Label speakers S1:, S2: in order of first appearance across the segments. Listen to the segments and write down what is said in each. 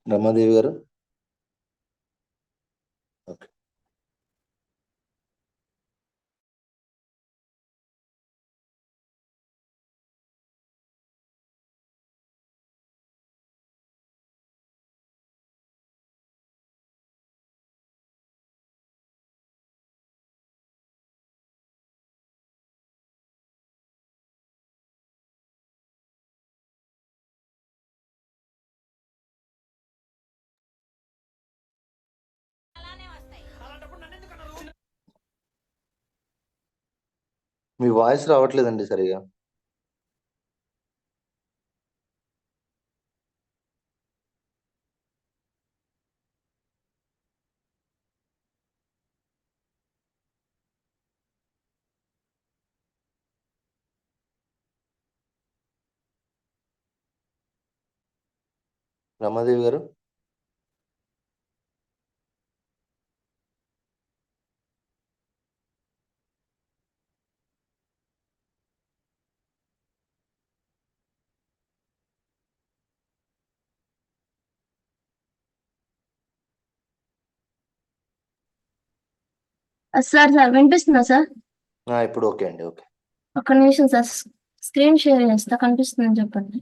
S1: రమాదేవి గారు. ఓకే. మీ వాయిస్ రావట్లేదండి సరిగా. రమాదేవి గారు.
S2: సార్ వినిపిస్తుందా సార్?
S1: ఇప్పుడు ఓకే అండి. ఓకే.
S2: ఒక్క నిమిషం సార్, స్క్రీన్ షేర్ చేస్తా, కనిపిస్తుందని చెప్పండి.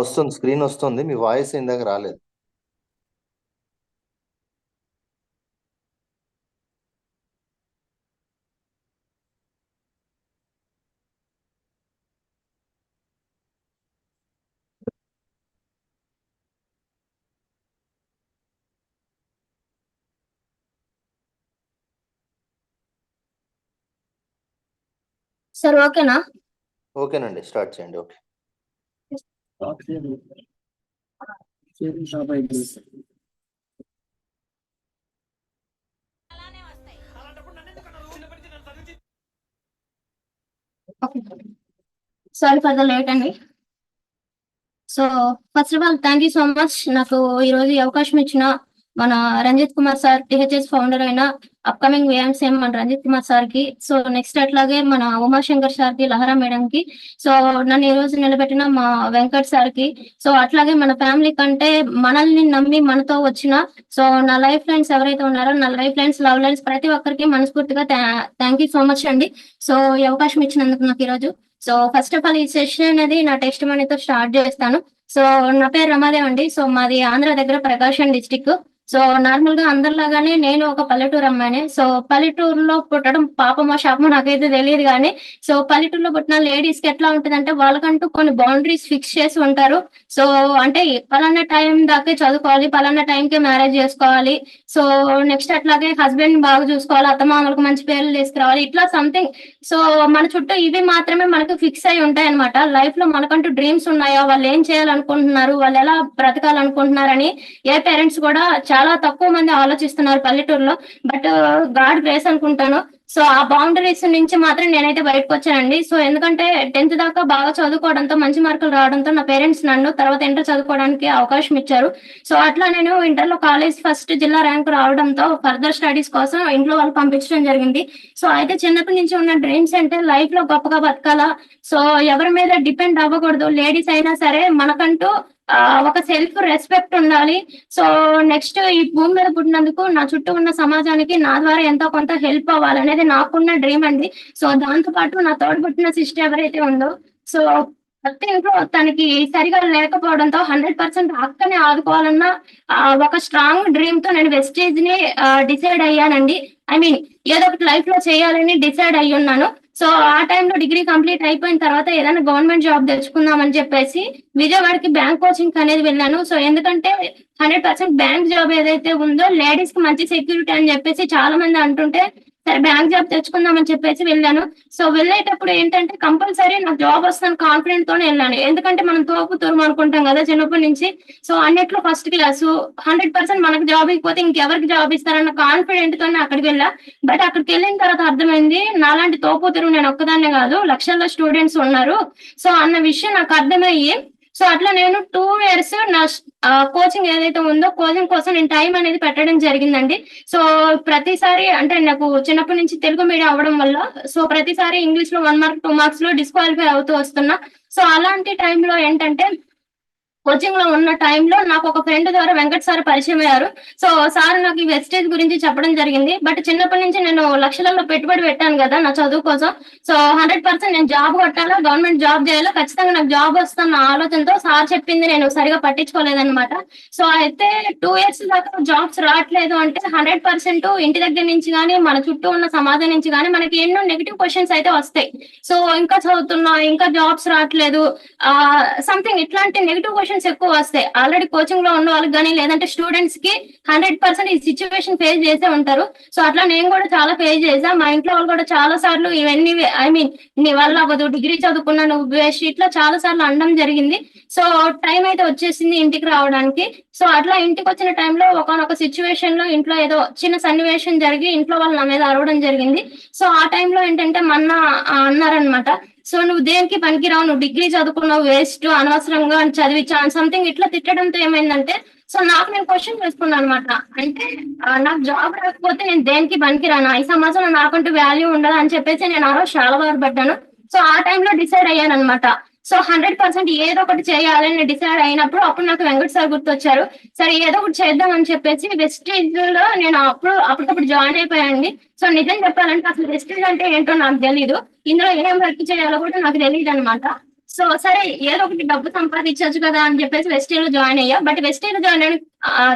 S1: వస్తుంది, స్క్రీన్ వస్తుంది. మీ వాయిస్ ఇందాక రాలేదు.
S2: సార్ ఓకేనా?
S1: ఓకేనండి, స్టార్ట్ చేయండి. Okay.
S2: Sorry for the late అండి. So first of all thank you so much నాకు ఈరోజు ఈ అవకాశం ఇచ్చిన మన Ranjith Kumar sir, THS founder అయిన అప్కమింగ్ వేఎంసీఎం మన రంజిత్ కుమార్ సార్ కి, సో నెక్స్ట్ అట్లాగే మన ఉమాశంకర్ సార్ కి, లహరా మేడం కి, సో నన్ను ఈ రోజు నిలబెట్టిన మా వెంకట్ సార్ కి, సో అట్లాగే మన ఫ్యామిలీ కంటే మనల్ని నమ్మి మనతో వచ్చిన సో నా లైఫ్ ఫ్రెండ్స్ ఎవరైతే ఉన్నారో, నా లైఫ్ ఫ్రెండ్స్, లవ్ లైన్స్ ప్రతి ఒక్కరికి మనస్ఫూర్తిగా థ్యాంక్ యూ సో మచ్ అండి. సో ఈ అవకాశం ఇచ్చినందుకు నాకు ఈరోజు. సో ఫస్ట్ ఆఫ్ ఆల్ ఈ సెషన్ అనేది నా టెస్ట్ మనీతో స్టార్ట్ చేస్తాను. సో నా పేరు రమాదేవ్ అండి. సో మాది ఆంధ్ర దగ్గర ప్రకాశం డిస్టిక్. సో నార్మల్ గా అందరిలాగానే నేను ఒక పల్లెటూరు అమ్మాయిని. సో పల్లెటూరులో పుట్టడం పాపమో శాపమో నాకైతే తెలియదు కానీ, సో పల్లెటూరులో పుట్టిన లేడీస్ కి ఎట్లా ఉంటుందంటే వాళ్ళకంటూ కొన్ని బౌండరీస్ ఫిక్స్ చేసి ఉంటారు. సో అంటే పలానా టైం దాకే చదువుకోవాలి, పలానా టైంకే మ్యారేజ్ చేసుకోవాలి, సో నెక్స్ట్ అట్లాగే హస్బెండ్ బాగా చూసుకోవాలి, అత్తమామలకు మంచి పేర్లు తీసుకురావాలి, ఇట్లా సంథింగ్. సో మన చుట్టూ ఇవి మాత్రమే మనకు ఫిక్స్ అయి ఉంటాయి అనమాట. లైఫ్ లో మనకంటూ డ్రీమ్స్ ఉన్నాయా, వాళ్ళు ఏం చేయాలనుకుంటున్నారు, వాళ్ళు ఎలా బ్రతకాలనుకుంటున్నారని ఏ పేరెంట్స్ కూడా చాలా తక్కువ మంది ఆలోచిస్తున్నారు పల్లెటూరులో. బట్ గాడ్ గ్రేస్ అనుకుంటాను. సో ఆ బౌండరీస్ నుంచి మాత్రం నేనైతే బయటకు వచ్చానండి. సో ఎందుకంటే 10th దాకా బాగా చదువుకోవడంతో, మంచి మార్కులు రావడంతో నా పేరెంట్స్ నన్ను తర్వాత ఇంటర్ చదువుకోవడానికి అవకాశం ఇచ్చారు. సో అట్లా నేను ఇంటర్ లో కాలేజ్ ఫస్ట్ జిల్లా ర్యాంక్ రావడంతో ఫర్దర్ స్టడీస్ కోసం ఇంట్లో వాళ్ళు పంపించడం జరిగింది. సో అయితే చిన్నప్పటి నుంచి ఉన్న డ్రీమ్స్ అంటే లైఫ్ లో గొప్పగా బతకాలా, సో ఎవరి మీద డిపెండ్ అవ్వకూడదు, లేడీస్ అయినా సరే మనకంటూ ఒక సెల్ఫ్ రెస్పెక్ట్ ఉండాలి. సో నెక్స్ట్ ఈ భూమి మీద పుట్టినందుకు నా చుట్టూ ఉన్న సమాజానికి నా ద్వారా ఎంతో కొంత హెల్ప్ అవ్వాలనేది నాకున్న డ్రీమ్ అండి. సో దాంతో పాటు నా తోడు పుట్టిన సిస్టర్ ఎవరైతే ఉందో, సో భర్త ఇంట్లో తనకి సరిగా లేకపోవడంతో 100% అక్కని ఆదుకోవాలన్న ఒక స్ట్రాంగ్ డ్రీమ్ తో నేను వెస్టేజ్ ని డిసైడ్ అయ్యానండి. ఐ మీన్ ఏదో ఒకటి లైఫ్ లో చేయాలని డిసైడ్ అయ్యి ఉన్నాను. సో ఆ టైంలో డిగ్రీ కంప్లీట్ అయిపోయిన తర్వాత ఏదైనా గవర్నమెంట్ జాబ్ తెచ్చుకుందాం అని చెప్పేసి విజయవాడకి బ్యాంక్ కోచింగ్ అనేది వెళ్ళాను. సో ఎందుకంటే 100% బ్యాంక్ జాబ్ ఏదైతే ఉందో లేడీస్ కి మంచి సెక్యూరిటీ అని చెప్పేసి చాలా మంది అంటుంటే సరే బ్యాంక్ జాబ్ తెచ్చుకుందామని చెప్పేసి వెళ్ళాను. సో వెళ్ళేటప్పుడు ఏంటంటే కంపల్సరీ నాకు జాబ్ వస్తాను కాన్ఫిడెంట్ తోనే వెళ్ళాను. ఎందుకంటే మనం తోపు తురుము అనుకుంటాం కదా చిన్నప్పటి నుంచి. సో అన్నిట్లో ఫస్ట్ క్లాసు 100% మనకు జాబ్ ఇకపోతే ఇంకెవరికి జాబ్ ఇస్తారన్న కాన్ఫిడెంట్ తోనే అక్కడికి వెళ్ళా. బట్ అక్కడికి వెళ్ళిన తర్వాత అర్థమైంది నాలాంటి తోపు తురుము నేను ఒక్కదాన్నే కాదు, లక్షల్లో స్టూడెంట్స్ ఉన్నారు. సో అన్న విషయం నాకు అర్థమయ్యి సో అట్లా నేను 2 years నా కోచింగ్ ఏదైతే ఉందో కోచింగ్ కోసం నేను టైం అనేది పెట్టడం జరిగిందండి. సో ప్రతిసారి అంటే నాకు చిన్నప్పటి నుంచి తెలుగు మీడియం అవ్వడం వల్ల సో ప్రతిసారి ఇంగ్లీష్ లో 1 మార్క్ 2 మార్క్స్ లో డిస్క్వాలిఫై అవుతూ వస్తున్నా. సో అలాంటి టైంలో ఏంటంటే కోచింగ్ లో ఉన్న టైంలో నాకు ఒక ఫ్రెండ్ ద్వారా వెంకట్ సార్ పరిచయం అయ్యారు. సో సార్ నాకు ఈ వెస్టేజ్ గురించి చెప్పడం జరిగింది. బట్ చిన్నప్పటి నుంచి నేను లక్షలలో పెట్టుబడి పెట్టాను కదా నా చదువు కోసం. సో 100% నేను జాబ్ కొట్టాలా, గవర్నమెంట్ జాబ్ చేయాలా, ఖచ్చితంగా నాకు జాబ్ వస్తున్న ఆలోచనతో సార్ చెప్పింది నేను సరిగా పట్టించుకోలేదన్నమాట. సో అయితే 2 years దాకా జాబ్స్ రావట్లేదు అంటే 100% ఇంటి దగ్గర నుంచి కానీ మన చుట్టూ ఉన్న సమాజం నుంచి కానీ మనకి ఎన్నో నెగిటివ్ క్వశ్చన్స్ అయితే వస్తాయి. సో ఇంకా చదువుతున్నా, ఇంకా జాబ్స్ రావట్లేదు, సంథింగ్ ఇట్లాంటి నెగిటివ్ క్వశ్చన్స్ ఎక్కువ వస్తాయి. ఆల్రెడీ కోచింగ్ లో ఉన్న వాళ్ళకి కానీ లేదంటే స్టూడెంట్స్ కి 100% ఈ సిచ్యువేషన్ ఫేస్ చేసే ఉంటారు. సో అట్లా నేను కూడా చాలా ఫేస్ చేసా. మా ఇంట్లో వాళ్ళు కూడా చాలా సార్లు ఇవన్నీ ఐ మీన్ నీ వల్ల అవ్వదు, డిగ్రీ చదువుకున్నా నువ్వు వేస్ట్, ఇట్లా చాలా సార్లు అనడం జరిగింది. సో టైం అయితే వచ్చేసింది ఇంటికి రావడానికి. సో అట్లా ఇంటికి వచ్చిన టైంలో ఒకనొక సిచ్యువేషన్ లో ఇంట్లో ఏదో చిన్న సన్నివేశం జరిగి ఇంట్లో వాళ్ళు నా మీద అరవడం జరిగింది. సో ఆ టైంలో ఏంటంటే మొన్న అన్నారనమాట, సో నువ్వు దేనికి పనికిరావు, నువ్వు డిగ్రీ చదువుకున్నావు వేస్ట్, అనవసరంగా చదివించాను సంథింగ్ ఇట్లా తిట్టడంతో ఏమైందంటే సో నాకు నేను క్వశ్చన్ చేసుకున్నాను అనమాట. అంటే నాకు జాబ్ రాకపోతే నేను దేనికి పనికిరానా, ఈ సమాజంలో నాకంటూ వాల్యూ ఉండదు అని చెప్పేసి నేను ఆ రోజు చాలా బాధపడ్డాను. సో ఆ టైంలో డిసైడ్ అయ్యాను అనమాట. సో 100% ఏదో ఒకటి చేయాలని డిసైడ్ అయినప్పుడు అప్పుడు నాకు వెంకట్ సార్ గుర్తొచ్చారు. సరే ఏదో ఒకటి చేద్దాం అని చెప్పేసి వెస్టేజ్ లో నేను అప్పటికప్పుడు జాయిన్ అయిపోయానండి. సో నిజం చెప్పాలంటే అసలు వెస్టేజ్ అంటే ఏంటో నాకు తెలీదు, ఇందులో ఏం వర్క్ చేయాలో కూడా నాకు తెలియదు అనమాట. సో సరే ఏదో ఒకటి డబ్బు సంపాదించవచ్చు కదా అని చెప్పేసి వెస్టేజ్ లో జాయిన్ అయ్యా. బట్ వెస్టేజ్ లో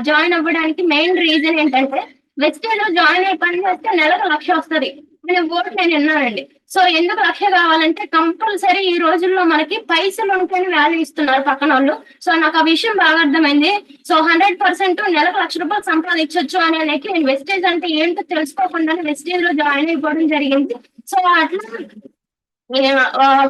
S2: జాయిన్ అవ్వడానికి మెయిన్ రీజన్ ఏంటంటే వెస్టేజ్ లో జాయిన్ అయ్యి పని చేస్తే నెలకు 1,00,000 వస్తుంది అనే వర్డ్ నేను విన్నానండి. సో ఎందుకు 1,00,000 కావాలంటే కంపల్సరీ ఈ రోజుల్లో మనకి పైసలు ఉంటేనే వాల్యూ ఇస్తున్నారు పక్కన వాళ్ళు. సో నాకు ఆ విషయం బాగా అర్థమైంది. సో 100% నెలకు 1,00,000 రూపాయలు సంపాదించవచ్చు అనేది నేను వెస్టేజ్ అంటే ఏంటో తెలుసుకోకుండా వెస్టేజ్ లో జాయిన్ అయిపోవడం జరిగింది. సో అట్లా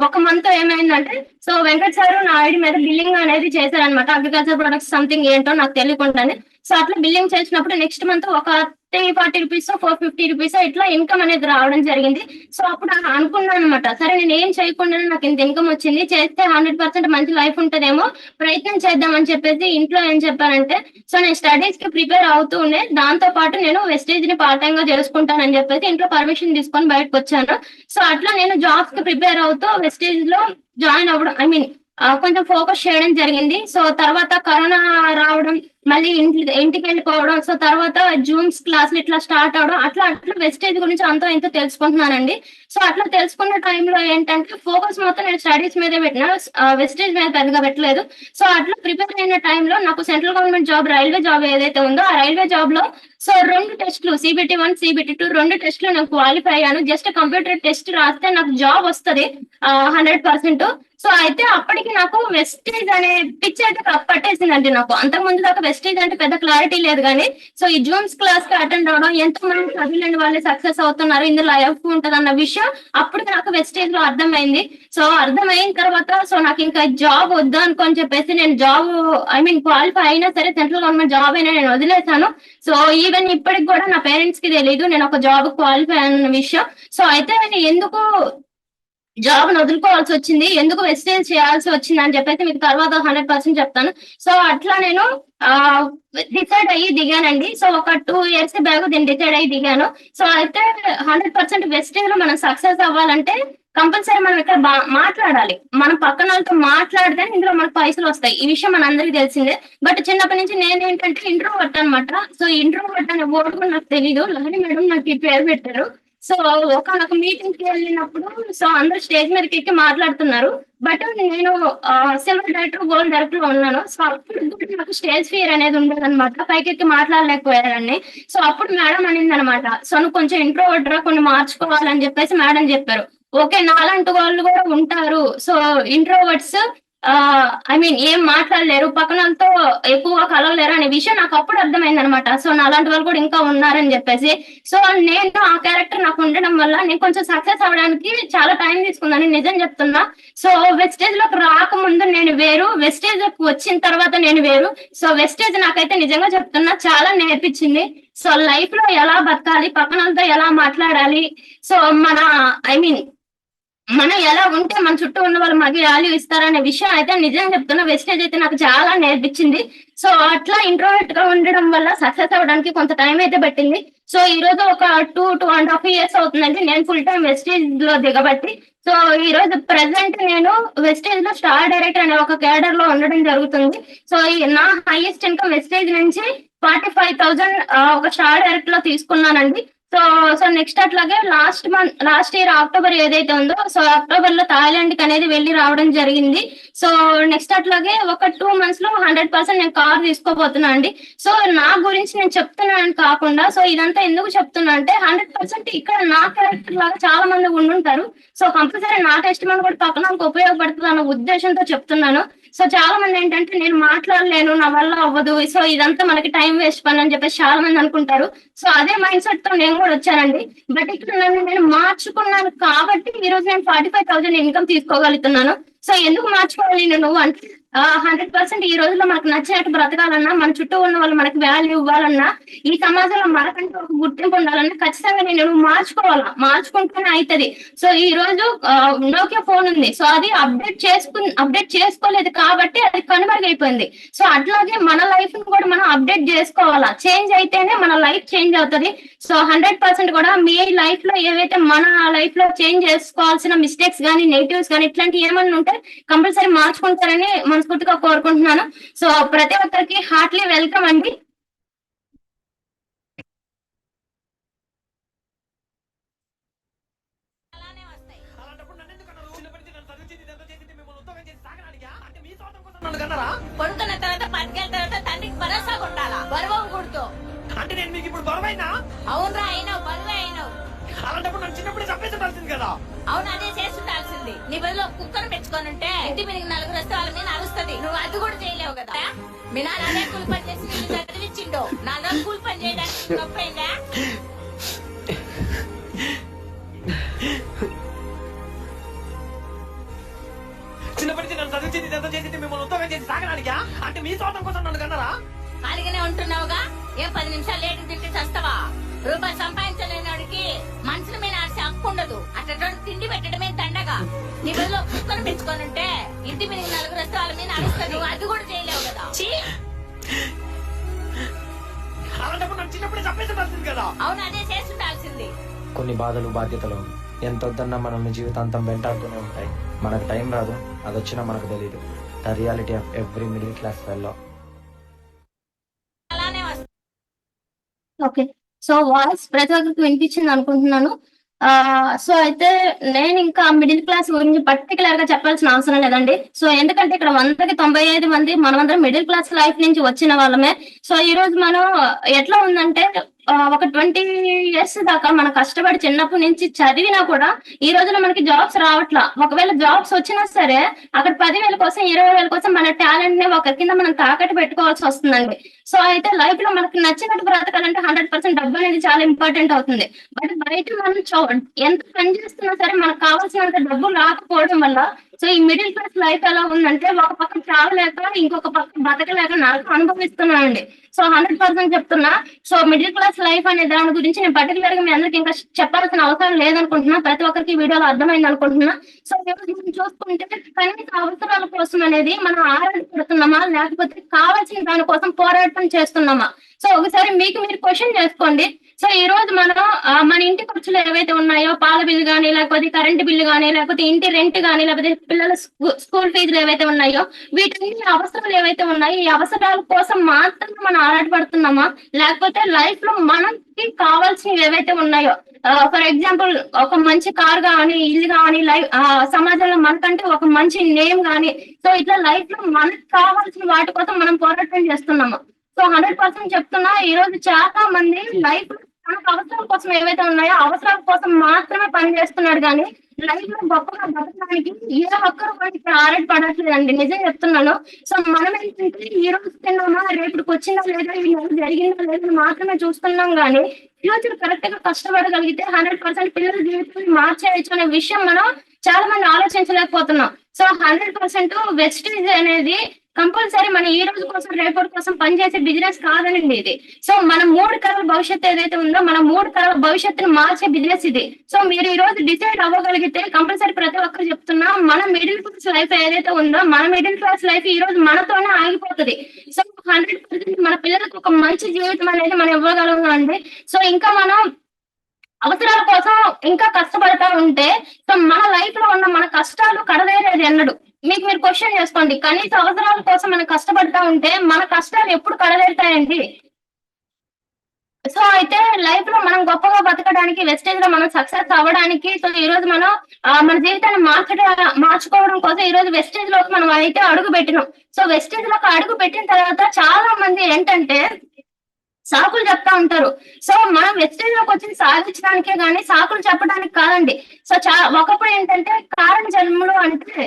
S2: ఒక మంత్ ఏమైందంటే సో వెంకట్ సార్ నా ఐడి మీద బిల్లింగ్ అనేది చేశారనమాట. అగ్రికల్చర్ ప్రొడక్ట్స్ సంథింగ్ ఏంటో నాకు తెలియకుండానే. సో అట్లా బిల్లింగ్ చేసినప్పుడు నెక్స్ట్ మంత్ ఒక 340 రూపీస్ 450 రూపీస్ ఇట్లా ఇన్కమ్ అనేది రావడం జరిగింది. సో అప్పుడు అనుకున్నాను అనమాట, సరే నేను ఏం చేయకుండానే నాకు ఇంత ఇన్కమ్ వచ్చింది, చేస్తే 100% మంచి లైఫ్ ఉంటదేమో, ప్రయత్నం చేద్దామని చెప్పేసి ఇంట్లో ఏం చెప్పారంటే సో నేను స్టడీస్ కి ప్రిపేర్ అవుతూ ఉండే, దాంతో పాటు నేను వెస్టేజ్ ని పార్ట్ టైం గా చేసుకుంటానని చెప్పేసి ఇంట్లో పర్మిషన్ తీసుకొని బయటకు వచ్చాను. సో అట్లా నేను జాబ్స్ కి ప్రిపేర్ అవుతూ వెస్టేజ్ లో జాయిన్ అవ్వడం ఐ మీన్ కొంచెం ఫోకస్ చేయడం జరిగింది. సో తర్వాత కరోనా రావడం, మళ్ళీ ఇంటికి వెళ్ళిపోవడం, సో తర్వాత జూమ్స్ క్లాసులు ఇట్లా స్టార్ట్ అవడం, అట్లా వెస్టేజ్ గురించి అంతా ఇంత తెలుసుకుంటున్నానండి. సో అట్లా తెలుసుకున్న టైంలో ఏంటంటే ఫోకస్ మొత్తం నేను స్టడీస్ మీదే పెట్టినా, వెస్టేజ్ మీద పెద్దగా పెట్టలేదు. సో అట్లా ప్రిపేర్ అయిన టైంలో నాకు central government job railway job ఏదైతే ఉందో ఆ రైల్వే జాబ్ లో సో 2 టెస్టులు CBT 1 CBT 2 2 టెస్టులు నేను క్వాలిఫై అయ్యాను. జస్ట్ కంప్యూటర్ టెస్ట్ రాస్తే నాకు జాబ్ వస్తుంది 100%. సో అయితే అప్పటికి నాకు వెస్టేజ్ అనే పిచ్ అయితే పట్టేసిందండి. నాకు అంతకుముందు దాకా వెస్టేజ్ అంటే పెద్ద క్లారిటీ లేదు కానీ సో ఈ జూమ్స్ క్లాస్ కి అటెండ్ అవడం, ఎంతమంది చదువులేని వాళ్ళే సక్సెస్ అవుతున్నారు, ఇందులో లైఫ్ ఉంటుంది అన్న విషయం అప్పటికి నాకు వెస్టేజ్ లో అర్థమైంది. సో అర్థమైన తర్వాత సో నాకు ఇంకా జాబ్ వద్దు అనుకొని చెప్పేసి నేను జాబ్ ఐ మీన్ క్వాలిఫై అయినా సరే సెంట్రల్ గవర్నమెంట్ జాబ్ అయినా నేను వదిలేశాను. సో ఈవెన్ ఇప్పటికి కూడా నా పేరెంట్స్ కి తెలియదు నేను ఒక జాబ్ క్వాలిఫై అన్న విషయం. సో అయితే నేను ఎందుకు జాబ్ వదులుకోవాల్సి వచ్చింది, ఎందుకు వెస్టేజ్ చేయాల్సి వచ్చింది అని చెప్పేసి మీకు తర్వాత 100% చెప్తాను. సో అట్లా నేను డిసైడ్ అయ్యి దిగానండి. సో ఒక 2 years బ్యాక్ దీన్ని డిసైడ్ అయ్యి దిగాను. సో అయితే 100% వెస్టేజ్ లో మనం సక్సెస్ అవ్వాలంటే కంపల్సరీ మనం ఇక్కడ మాట్లాడాలి, మనం పక్కన వాళ్ళతో మాట్లాడితే ఇందులో మనకు పైసలు వస్తాయి. ఈ విషయం మనందరికీ తెలిసిందే. బట్ చిన్నప్పటి నుంచి నేనేంటంటే ఇంట్రోవర్ట్ అనమాట. సో ఇంట్రోవర్ట్ అనే వర్డ్ కూడా నాకు తెలీదు, లహరి మేడం నాకు ఈ పేరు పెట్టారు. సో ఒక మీటింగ్ కి వెళ్ళినప్పుడు సో అందరు స్టేజ్ మీదకి ఎక్కి మాట్లాడుతున్నారు. బట్ నేను సిల్వర్ డైరెక్టర్, గోల్డ్ డైరెక్టర్ లో ఉన్నాను. సో అప్పుడు నాకు స్టేజ్ ఫియర్ అనేది ఉండేదన్నమాట. పైకెక్కి మాట్లాడలేకపోయారని. సో అప్పుడు మేడం అనింది అనమాట, సో నువ్వు కొంచెం ఇంట్రోవర్ట్ రా, కొన్ని మార్చుకోవాలని చెప్పేసి మేడం చెప్పారు. ఓకే, నాలాంటి వాళ్ళు కూడా ఉంటారు. సో ఇంట్రోవర్ట్స్ ఐ మీన్ ఏం మాట్లాడలేరు, పక్కనతో ఎక్కువగా కలవలేరు అనే విషయం నాకు అప్పుడు అర్థమైంది అనమాట. సో నాలాంటి వాళ్ళు కూడా ఇంకా ఉన్నారని చెప్పేసి. సో నేను ఆ క్యారెక్టర్ నాకు ఉండడం వల్ల నేను కొంచెం సక్సెస్ అవడానికి చాలా టైం తీసుకుందని నిజం చెప్తున్నా. సో వెస్టేజ్ లోకి రాకముందు నేను వేరు, వెస్టేజ్ లోకి వచ్చిన తర్వాత నేను వేరు. సో వెస్టేజ్ నాకైతే నిజంగా చెప్తున్నా చాలా నేర్పించింది. సో లైఫ్ లో ఎలా బతకాలి, పక్కనతో ఎలా మాట్లాడాలి, సో మన ఐ మీన్ మనం ఎలా ఉంటే మన చుట్టూ ఉన్న వాళ్ళు మనకి వాల్యూ ఇస్తారనే విషయం అయితే నిజంగా చెప్తున్నా. వెస్టేజ్ అయితే నాకు చాలా నేర్పించింది. సో అట్లా ఇంట్రోవర్ట్ గా ఉండడం వల్ల సక్సెస్ అవ్వడానికి కొంత టైం అయితే పట్టింది. సో ఈ రోజు ఒక 2.5 years అవుతుందండి నేను ఫుల్ టైం వెస్టేజ్ లో దిగబట్టి. సో ఈ రోజు ప్రెసెంట్ నేను వెస్టేజ్ లో స్టార్ డైరెక్టర్ అనే ఒక కేడర్ లో ఉండడం జరుగుతుంది. సో నా హైయెస్ట్ ఇన్కమ్ వెస్టేజ్ నుంచి 45,000 ఒక స్టార్ డైరెక్టర్ లో తీసుకున్నానండి. సో నెక్స్ట్ అట్లాగే లాస్ట్ ఇయర్ అక్టోబర్ ఏదైతే ఉందో, సో అక్టోబర్ లో థాయిలాండ్ కి అనేది వెళ్ళి రావడం జరిగింది. సో నెక్స్ట్ అట్లాగే ఒక 2 months లో 100% నేను కార్ తీసుకోబోతున్నా అండి. సో నా గురించి నేను చెప్తున్నాను కాకుండా, సో ఇదంతా ఎందుకు చెప్తున్నా అంటే 100% ఇక్కడ నా క్యారెక్టర్ లాగా చాలా మంది ఉండుంటారు. సో కంపల్సరీ నా టెస్ట్ మన కూడా పక్కన ఉపయోగపడుతుంది అన్న ఉద్దేశంతో చెప్తున్నాను. సో చాలా మంది ఏంటంటే నేను మాట్లాడలేను, నా వల్ల అవ్వదు, సో ఇదంతా మనకి టైం వేస్ట్ పని అని చెప్పేసి చాలా మంది అనుకుంటారు. సో అదే మైండ్ సెట్ తో నేను కూడా వచ్చానండి. బట్ ఇక్కడ నేను మార్చుకున్నాను కాబట్టి ఈ రోజు నేను 45,000 ఇన్కమ్ తీసుకోగలుగుతున్నాను. సో ఎందుకు మార్చుకోవాలి నువ్వు అంటే 100% ఈ రోజుల్లో మనకు నచ్చినట్టు బ్రతకాలన్నా, మన చుట్టూ ఉన్న వాళ్ళు మనకి వాల్యూ ఇవ్వాలన్నా, ఈ సమాజంలో మనకంటూ ఒక గుర్తింపు ఉండాలన్నా ఖచ్చితంగా నేను మార్చుకోవాలా, మార్చుకుంటేనే అవుతుంది. సో ఈ రోజు నోకియా ఫోన్ ఉంది. సో అది అప్డేట్ చేసుకోలేదు కాబట్టి అది కనుమరుగైపోయింది. సో అట్లాగే మన లైఫ్ ని కూడా మనం అప్డేట్ చేసుకోవాలా, చేంజ్ అయితేనే మన లైఫ్ చేంజ్ అవుతుంది. సో 100% కూడా మీ లైఫ్ లో ఏవైతే మన లైఫ్ లో చేంజ్ చేసుకోవాల్సిన మిస్టేక్స్ కానీ, నెగిటివ్స్ కానీ ఇట్లాంటివి ఏమన్నా ఉంటే కంపల్సరీ మార్చుకుంటారని మనస్ఫూర్తిగా కోరుకుంటున్నాను. సో ప్రతి ఒక్కరికి హార్ట్లీ వెల్కమ్ అండి.
S3: కొడుకున్న తర్వాత 10 తర్వాత తండ్రికి భరోసా ఉండాలా, బరువు కూడుతూ.
S4: అంటే నేను మీకు ఇప్పుడు బరువైనా?
S3: అవునరా, అయినావు, బరువే అయినావు.
S4: అలాంటప్పుడు నన్ను చిన్నప్పుడే చంపేస్తుండాల్సింది కదా.
S3: అవును, అదే చేస్తుండాల్సింది. నీ బదులు కుక్కను పెంచుకొని ఉంటే ఇంటి మీద 4 వస్తే వాళ్ళ మీద అరుస్తుంది. నువ్వు అది కూడా చేయలేవు కదా. మీ నాన్న అదే కూలి పని చేసి నిన్ను చదివించిండు. 4 రోజులు కూలి పని చేయడానికి గొప్పైందా?
S4: చిన్నప్పటి నుంచి నన్ను చదివించింది, ఇదంతా చేసింది మిమ్మల్ని ఉద్యోగం చేసి సాగడానికా? అంటే మీ స్వార్థం కోసం నన్ను కన్నారా?
S3: ఖాళీగానే ఉంటున్నావుగా, ఏం 10 నిమిషాలు లేటు తింటే చస్తావా? రూపాయి సంపాదించలేనివాడికి మనుషుల మీద ఆశ హక్కు ఉండదు. అట్లా తిండి పెట్టడమే దండగా. నీ బదులు కుక్కను పెంచుకొని ఉంటే ఇంటి మీద 4 వస్తే వాళ్ళ మీద అరుస్తుంది. నువ్వు అది కూడా చేయలేవు కదా.
S4: అలాంటప్పుడు నన్ను చిన్నప్పుడే చంపేస్తుండాల్సింది కదా.
S3: అవును, అదే చేస్తుండాల్సింది.
S5: కొన్ని బాధలు, బాధ్యతలు ఎంత వద్దన్నా మనల్ని జీవితాంతం వెంటాడుతూనే ఉంటాయి. మనకు టైం రాదు, అది వచ్చినా మనకు తెలియదు. The reality of every middle class fellow.
S3: అలానే వస్తుంది.
S2: ఓకే, సో వాయిస్ ప్రతి ఒక్కరికి వినిపించింది అనుకుంటున్నాను. సో అయితే నేను ఇంకా మిడిల్ క్లాస్ గురించి పర్టికులర్ గా చెప్పాల్సిన అవసరం లేదండి. సో ఎందుకంటే ఇక్కడ 100కి 95 మంది మనమందరం మిడిల్ క్లాస్ లైఫ్ నుంచి వచ్చిన వాళ్ళమే. సో ఈ రోజు మనం ఎట్లా ఉందంటే ఒక 20 years దాకా మనం కష్టపడి చిన్నప్పటి నుంచి చదివినా కూడా ఈ రోజులో మనకి జాబ్స్ రావట్లా. ఒకవేళ జాబ్స్ వచ్చినా సరే అక్కడ 10,000 కోసం 20,000 కోసం మన టాలెంట్ ని ఒకరి కింద మనం తాకట్టు పెట్టుకోవాల్సి వస్తుందండి. సో అయితే లైఫ్ లో మనకి నచ్చినట్టు బ్రతకాలంటే 100% డబ్బు అనేది చాలా ఇంపార్టెంట్ అవుతుంది. బట్ బయట మనం ఎంత పని చేస్తున్నా సరే మనకు కావాల్సినంత డబ్బు రాకపోవడం వల్ల సో ఈ మిడిల్ క్లాస్ లైఫ్ ఎలా ఉందంటే ఒక పక్క చావలేక ఇంకొక పక్క బతకలేక నాకు అనుభవిస్తున్నానండి. సో 100% చెప్తున్నా. సో మిడిల్ క్లాస్ లైఫ్ అనే దాని గురించి నేను పర్టికులర్ గా మీ అందరికి ఇంకా చెప్పాల్సిన అవసరం లేదనుకుంటున్నా. ప్రతి ఒక్కరికి వీడియోలో అర్థమైంది అనుకుంటున్నా. సో మనం చూసుకుంటే కనీస అవసరాల కోసం అనేది మనం ఆరాటపడుతున్నామా లేకపోతే కావాల్సిన దానికోసం పోరాటం చేస్తున్నామా? సో ఒకసారి మీకు మీరు క్వశ్చన్ చేసుకోండి. సో ఈ రోజు మనం మన ఇంటి ఖర్చులు ఏవైతే ఉన్నాయో, పాల బిల్లు కానీ, లేకపోతే కరెంట్ బిల్లు కానీ, లేకపోతే ఇంటి రెంట్ కానీ, లేకపోతే పిల్లల స్కూల్ ఫీజులు ఏవైతే ఉన్నాయో, వీటి అవసరాలు ఏవైతే ఉన్నాయో ఈ అవసరాల కోసం మాత్రమే మనం ఆరాటపడుతున్నామా లేకపోతే లైఫ్ లో మనకి కావాల్సినవి ఏవైతే ఉన్నాయో ఫర్ ఎగ్జాంపుల్ ఒక మంచి కార్ కానీ, ఇల్లు కానీ, సమాజంలో మనకంటే ఒక మంచి నేమ్ కానీ, సో ఇట్లా లైఫ్ లో మనకు కావాల్సిన వాటి కోసం మనం పోరాటం చేస్తున్నాము. సో 100% చెప్తున్నా, ఈ రోజు చాలా మంది లైఫ్ మనకు అవసరాల కోసం ఏవైతే ఉన్నాయో అవసరాల కోసం మాత్రమే పని చేస్తున్నాడు కానీ లైఫ్ లో గొప్పగా బతకడానికి ఏ ఒక్కరు కూడా ఇక్కడ ఆరాటపడట్లేదండి. నిజం చెప్తున్నాను. సో మనం ఏంటంటే ఈ రోజు తిన్నామా, రేపటికి వచ్చిందా లేదా, ఈ నెల జరిగిందా లేదా మాత్రమే చూస్తున్నాం కానీ ఫ్యూచర్ కరెక్ట్ గా కష్టపడగలిగితే 100% పిల్లల జీవితాన్ని మార్చేయచ్చు అనే విషయం మనం చాలా మంది ఆలోచించలేకపోతున్నాం. సో 100% వెస్టేజ్ అనేది కంపల్సరీ మన ఈ రోజు కోసం రేపటి కోసం పనిచేసే బిజినెస్ కాదనండి ఇది. సో మన 3 తరాల భవిష్యత్తు ఏదైతే ఉందో మన 3 తరాల భవిష్యత్తుని మార్చే బిజినెస్ ఇది. సో మీరు ఈ రోజు డిసైడ్ అవ్వగలిగితే కంపల్సరీ ప్రతి ఒక్కరు చెప్తున్నా, మన మిడిల్ క్లాస్ లైఫ్ ఏదైతే ఉందో మన మిడిల్ క్లాస్ లైఫ్ ఈ రోజు మనతోనే ఆగిపోతుంది. సో 100% మన పిల్లలకు ఒక మంచి జీవితం అనేది మనం ఇవ్వగలం అండి. సో ఇంకా మనం అవసరాల కోసం ఇంకా కష్టపడతా ఉంటే సో మన లైఫ్ లో ఉన్న మన కష్టాలు కడదేరేది ఎన్నడు. మీకు మీరు క్వశ్చన్ చేసుకోండి, కనీస అవసరాల కోసం మనం కష్టపడతా ఉంటే మన కష్టాలు ఎప్పుడు కడదేరుతాయండి? సో అయితే లైఫ్ లో మనం గొప్పగా బతకడానికి, వెస్టేజ్ లో మనం సక్సెస్ అవ్వడానికి, సో ఈ రోజు మనం మన జీవితాన్ని మార్చుకోవడం కోసం ఈ రోజు వెస్టేజ్ లోకి మనం అయితే అడుగు పెట్టినాం. సో వెస్టేజ్ లోకి అడుగు పెట్టిన తర్వాత చాలా మంది ఏంటంటే సాకులు చెప్తా ఉంటారు. సో మనం వెస్టేజ్ లోకి వచ్చి సాధించడానికే గానీ సాకులు చెప్పడానికి కాదండి. సో ఒకప్పుడు ఏంటంటే కారణ జన్మలు అంటే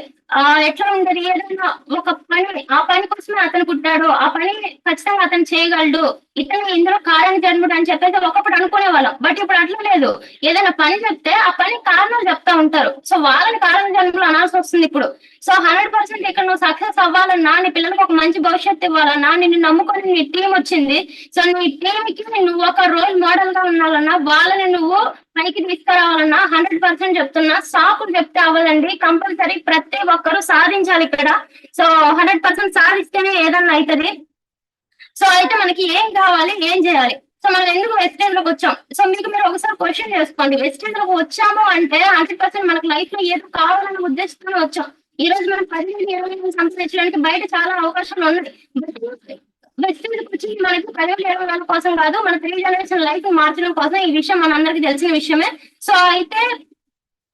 S2: ఎట్లా ఉండదు, ఏదైనా ఒక పని ఆ పని కోసమే అతను పుట్టాడు, ఆ పని ఖచ్చితంగా అతను చేయగలడు, ఇతను ఇందులో కారణ జన్ముడు అని చెప్పేసి ఒకప్పుడు అనుకునే వాళ్ళం. బట్ ఇప్పుడు అట్లా లేదు. ఏదైనా పని చెప్తే ఆ పని కారణాలు చెప్తా ఉంటారు. సో వాళ్ళని కారణ జన్ములు అనాల్సి వస్తుంది ఇప్పుడు. సో 100% ఇక్కడ నువ్వు సక్సెస్ అవ్వాలన్నా, నీ పిల్లలకు ఒక మంచి భవిష్యత్తు ఇవ్వాలన్నా, నిన్ను నమ్ముకొని నీ టీం వచ్చింది. సో నీ టీంకి నువ్వు ఒక రోల్ మోడల్ గా ఉండాలన్నా, వాళ్ళని నువ్వు పైకి తీసుకురావాలన్నా 100% చెప్తున్నా, సాకులు చెప్తే అవ్వదండి. కంపల్సరీ ప్రతి ఒక్కరు సాధించాలి ఇక్కడ. సో 100% సాధిస్తేనే ఏదన్నా అవుతుంది. సో అయితే మనకి ఏం కావాలి, ఏం చేయాలి? సో మనం ఎందుకు వెస్టేజ్ లోకి వచ్చాం? సో మీకు మీరు ఒకసారి క్వశ్చన్ చేసుకోండి. వెస్టేజ్ లోకి వచ్చాము అంటే 100% మనకు లైఫ్ లో ఏదో కావాలనే ఉద్దేశంతో వచ్చాం. ఈ రోజు మనం 10,000-20,000 సంపాదించడానికి బయట చాలా అవకాశాలు ఉన్నాయి. వెస్టేజ్ వచ్చి మనకి 10,000-20,000 కోసం కాదు, మన 3 జనరేషన్ లైఫ్ మార్చడం కోసం. ఈ విషయం మనందరికి తెలిసిన విషయమే. సో అయితే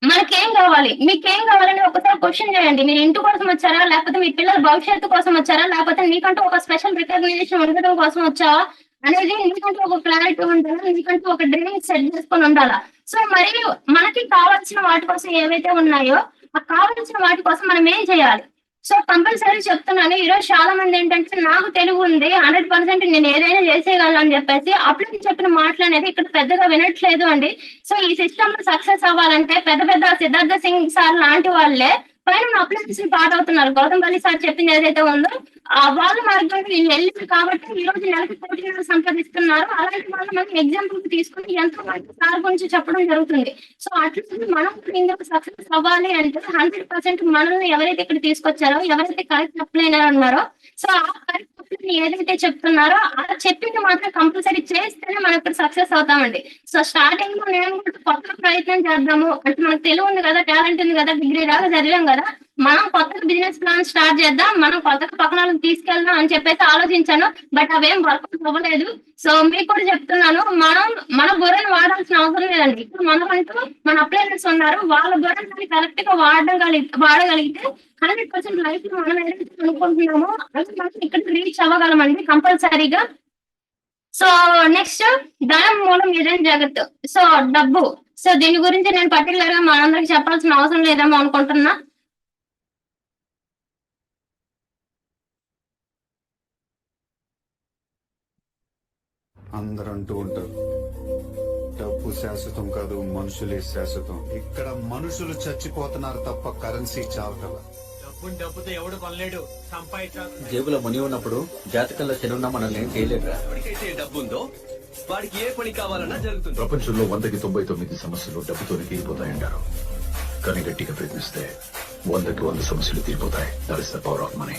S2: మనకేం కావాలి, మీకేం కావాలని ఒకసారి క్వశ్చన్ చేయండి. మీరు ఇంటి కోసం వచ్చారా, లేకపోతే మీ పిల్లల భవిష్యత్తు కోసం వచ్చారా, లేకపోతే నీకంటూ ఒక స్పెషల్ రికగ్నైజేషన్ ఉండడం కోసం వచ్చావా అనేది నీకంటూ ఒక క్లారిటీ ఉండాలా, నీకంటూ ఒక డ్రీమ్ సెట్ చేసుకొని ఉండాలా. సో మరి మనకి కావాల్సిన వాటి కోసం ఏవైతే ఉన్నాయో ఆ కావాల్సిన వాటి కోసం మనం ఏం చేయాలి? సో కంపల్సరీ చెప్తున్నాను, ఈరోజు చాలా మంది ఏంటంటే నాకు తెలివి ఉంది 100% నేను ఏదైనా చేసేయగలను అని చెప్పేసి అప్పుడు చెప్పిన మాటలు అనేది ఇక్కడ పెద్దగా వినట్లేదు అండి. సో ఈ సిస్టమ్ లో సక్సెస్ అవ్వాలంటే పెద్ద సిద్ధార్థ సింగ్ సార్ లాంటి వాళ్ళే పైన అప్లైన్స్ పాడవుతున్నారు. గౌతమ్ సార్ చెప్పింది ఏదైతే ఉందో వాళ్ళ మార్గంలో వెళ్ళింది కాబట్టి ఈ రోజు నెలకి 1 కోటి సంపాదిస్తున్నారు. అలాంటి వాళ్ళు మనం ఎగ్జాంపుల్ తీసుకుని ఎంతో మంది సార్ గురించి చెప్పడం జరుగుతుంది. సో అట్లా మనం ఇందుకు సక్సెస్ అవ్వాలి అంటే 100% మనల్ని ఎవరైతే ఇక్కడ తీసుకొచ్చారో, ఎవరైతే కరెక్ట్ అప్లైనర్ ఉన్నారో, సో ఆ కరెక్ట్ ఏదైతే చెప్తున్నారో అలా చెప్పింది మాత్రం కంపల్సరీ చేస్తేనే మనం ఇక్కడ సక్సెస్ అవుతామండి. సో స్టార్టింగ్ లో నేను కొత్త ప్రయత్నం చేద్దాము అంటే మనకు తెలివి ఉంది కదా, టాలెంట్ ఉంది కదా, డిగ్రీ దాకా చదివాం కదా, మనం కొత్త బిజినెస్ ప్లాన్ స్టార్ట్ చేద్దాం, మనం కొత్త పక్కన తీసుకెళ్దాం అని చెప్పేసి ఆలోచించాను. బట్ అవేం వర్కౌట్ అవ్వలేదు. సో మీకు కూడా చెప్తున్నాను, మనం మన బుర్రని వాడాల్సిన అవసరం లేదండి. ఇప్పుడు మనకంటూ మన అప్లైనర్స్ ఉన్నారు, వాళ్ళ బుర్రని కరెక్ట్ గా వాడగలిగితే 100% లైఫ్ లో మనం ఏదైతే అనుకుంటున్నామో అది మనం ఇక్కడ రీచ్ అవ్వగలమండి కంపల్సరీగా. సో నెక్స్ట్ ధనం మూలం ఏదైనా జాగ్రత్త. సో డబ్బు, సో దీని గురించి నేను పర్టికులర్ గా మనందరికి చెప్పాల్సిన అవసరం లేదేమో అనుకుంటున్నా.
S6: అందరూ అంటూ ఉంటారు డబ్బు శాశ్వతం కాదు, మనుషులే శాశ్వతం. ఇక్కడ మనుషులు చచ్చిపోతున్నారు తప్ప కరెన్సీ చావటం.
S4: డబ్బుతో ఎవడు కొనలేడు, సంపాదించాలి.
S7: జేబులో మనీ ఉన్నప్పుడు జాతకంలో శనున్నా మనల్ని ఏం చేయలేదురా.
S8: ఎవరికైతే డబ్బు ఉందో వాడికి ఏ పని కావాలన్నా జరుగుతుంది.
S9: ప్రపంచంలో 100కి 99 సమస్యలు డబ్బుతోనే తీరిపోతాయంటారు. కానీ గట్టిగా ప్రయత్నిస్తే 100కి 100 సమస్యలు తీరిపోతాయి. That is the power of money.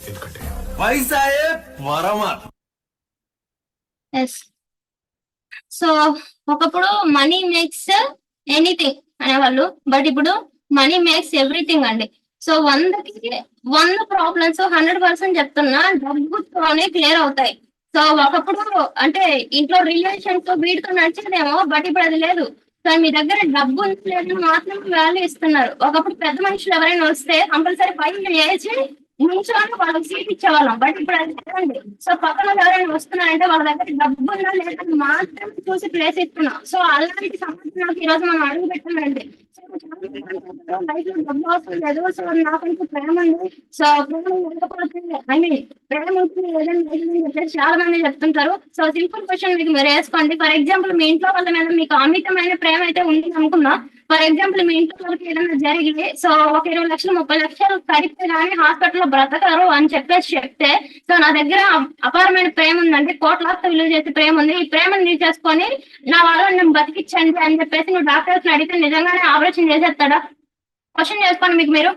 S9: ఎందుకంటే
S8: పైసాయే పరమాత్మ.
S2: సో ఒకప్పుడు మనీ మేక్స్ ఎనీథింగ్ అనేవాళ్ళు, బట్ ఇప్పుడు మనీ మేక్స్ ఎవ్రీథింగ్ అండి. సో 100కి 100 ప్రాబ్లమ్స్ 100% చెప్తున్నా డబ్బుతోనే క్లియర్ అవుతాయి. సో ఒకప్పుడు అంటే ఇంట్లో రిలేషన్స్ వీటితో నడిచేదేమో, బట్ ఇప్పుడు అది లేదు. సో మీ దగ్గర డబ్బు ఉంది లేదని మాత్రమే వాల్యూ ఇస్తున్నారు. ఒకప్పుడు పెద్ద మనుషులు ఎవరైనా వస్తే కంపల్సరీ పైన వేసి నుంచోని వాళ్ళకి సీట్ ఇచ్చేవాళ్ళం, బట్ ఇప్పుడు అది లేదండి. సో పక్కన ఎవరైనా వస్తున్నారంటే వాళ్ళ దగ్గర డబ్బు ఉందా లేదని మాత్రమే చూసి ప్లేస్ ఇస్తున్నాం. సో అలాంటి సమస్యలకు ఈ రోజు మనం అడుగు పెట్టాలండి. లైఫ్ లో డబ్బు అవసరం లేదు, సో నాకంటూ ప్రేమ ఉంది, సో ప్రేమ లేకపోతే ఐ మీన్ ప్రేమ ఉంటుంది లేదని చెప్పేసి చాలా మంది చెప్తుంటారు. సో సింపుల్ క్వశ్చన్ మీకు మీరు వేసుకోండి. ఫర్ ఎగ్జాంపుల్ మీ ఇంట్లో వాళ్ళ మీద మీకు అమితమైన ప్రేమ అయితే ఉంది అనుకున్నా. ఫర్ ఎగ్జాంపుల్ మీ ఇంట్లో వాళ్ళకి ఏదైనా జరిగి సో ఒక 20 లక్షలు 30 లక్షలు కడితే కానీ హాస్పిటల్లో బ్రతకరు అని చెప్పేసి చెప్తే, సో నా దగ్గర అపారమైన ప్రేమ ఉందండి, కోట్లాస్తో విలువ చేసే ప్రేమ ఉంది, ఈ ప్రేమను తీసేసుకొని నా వాళ్ళని నేను బతికించండి అని చెప్పేసి నువ్వు డాక్టర్స్ అడిగితే నిజంగానే ఆపరేషన్ చేసేస్తాడా? క్వశ్చన్ చేసుకోండి మీకు మీరు.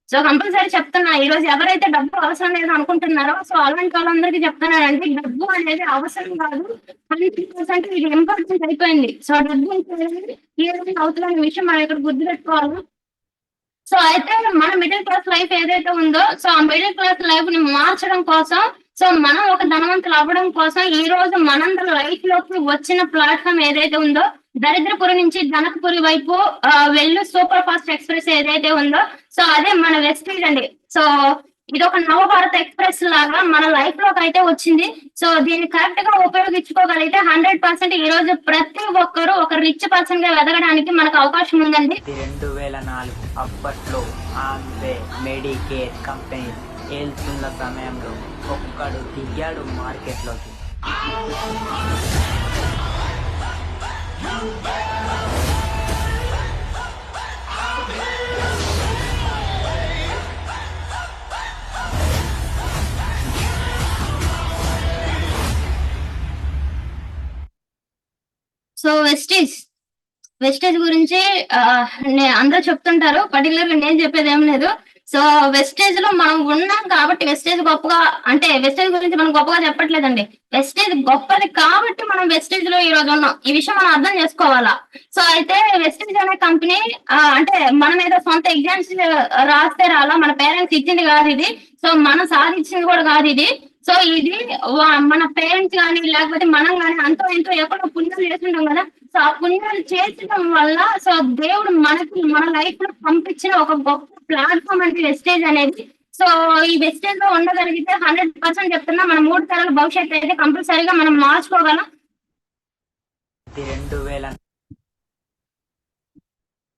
S2: సో కంపల్సరీ చెప్తున్నా, ఈ రోజు ఎవరైతే డబ్బు అవసరం లేదు అనుకుంటున్నారో సో అలాంటి వాళ్ళందరికీ చెప్తున్నానండి, డబ్బు అనేది అవసరం కాదు, 100% ఇది ఇంపార్టెంట్ అయిపోయింది. సో డబ్బు ఈ రోజు అవుతున్న విషయం మనం ఇక్కడ గుర్తు పెట్టుకోవాలి. సో అయితే మన మిడిల్ క్లాస్ లైఫ్ ఏదైతే ఉందో సో ఆ మిడిల్ క్లాస్ లైఫ్ ని మార్చడం కోసం, సో మనం ఒక ధనవంతులు అవ్వడం కోసం ఈ రోజు మనందరి లైఫ్ లోకి వచ్చిన ప్లాట్ఫామ్ ఏదైతే ఉందో, దరిద్రపురి నుంచి ధనకపురి వైపు వెళ్ళు సూపర్ ఫాస్ట్ ఎక్స్ప్రెస్ ఏదైతే ఉందో సో అదే మన వెస్టీజ్ అండి. సో ఇది ఒక నవభారత్ ఎక్స్ప్రెస్ లాగా మన లైఫ్ లోకి అయితే వచ్చింది. సో దీన్ని కరెక్ట్ గా ఉపయోగించుకోగలిగితే 100% ఈ రోజు ప్రతి ఒక్కరు ఒక రిచ్ పర్సన్ గా ఎదగడానికి మనకు అవకాశం ఉందండి.
S10: 2004 అప్పట్లో ఆంబే మెడికేర్ కంపెనీ వెళ్తున్న సమయంలో ఒక్కడు దిగాడు మార్కెట్లోకి.
S2: సో వెస్టేజ్ గురించి అందరూ చెప్తుంటారు, పర్టికులర్ గా నేను చెప్పేది ఏం లేదు. సో వెస్టేజ్ లో మనం ఉన్నాం కాబట్టి వెస్టేజ్ గొప్పగా, అంటే వెస్టేజ్ గురించి మనం గొప్పగా చెప్పట్లేదండి, వెస్టేజ్ గొప్పది కాబట్టి మనం వెస్టేజ్ లో ఈ రోజు ఉన్నాం. ఈ విషయం మనం అర్థం చేసుకోవాలా. సో అయితే వెస్టేజ్ అనే కంపెనీ అంటే మనం ఏదో సొంత ఎగ్జామ్స్ రాస్తే రాలా, మన పేరెంట్స్ ఇచ్చింది కాదు ఇది, సో మనం సాధించింది కూడా కాదు ఇది. సో ఇది మన పేరెంట్స్ కానీ లేకపోతే మనం కానీ అంతో ఎంతో ఎక్కడో పుణ్యాలు చేస్తుంటాం కదా, సో ఆ పుణ్యాలు చేసడం వల్ల సో దేవుడు మనకి మన లైఫ్ లో పంపించిన ఒక గొప్ప ప్లాట్ఫామ్ అంటే వెస్టేజ్ అనేది. సో ఈ వెస్టేజ్ లో ఉండగలిగితే 100% చెప్తున్నా మన 3 తరాల భవిష్యత్తు అయితే కంపల్సరీగా మనం మార్చుకోగలం.
S10: 2000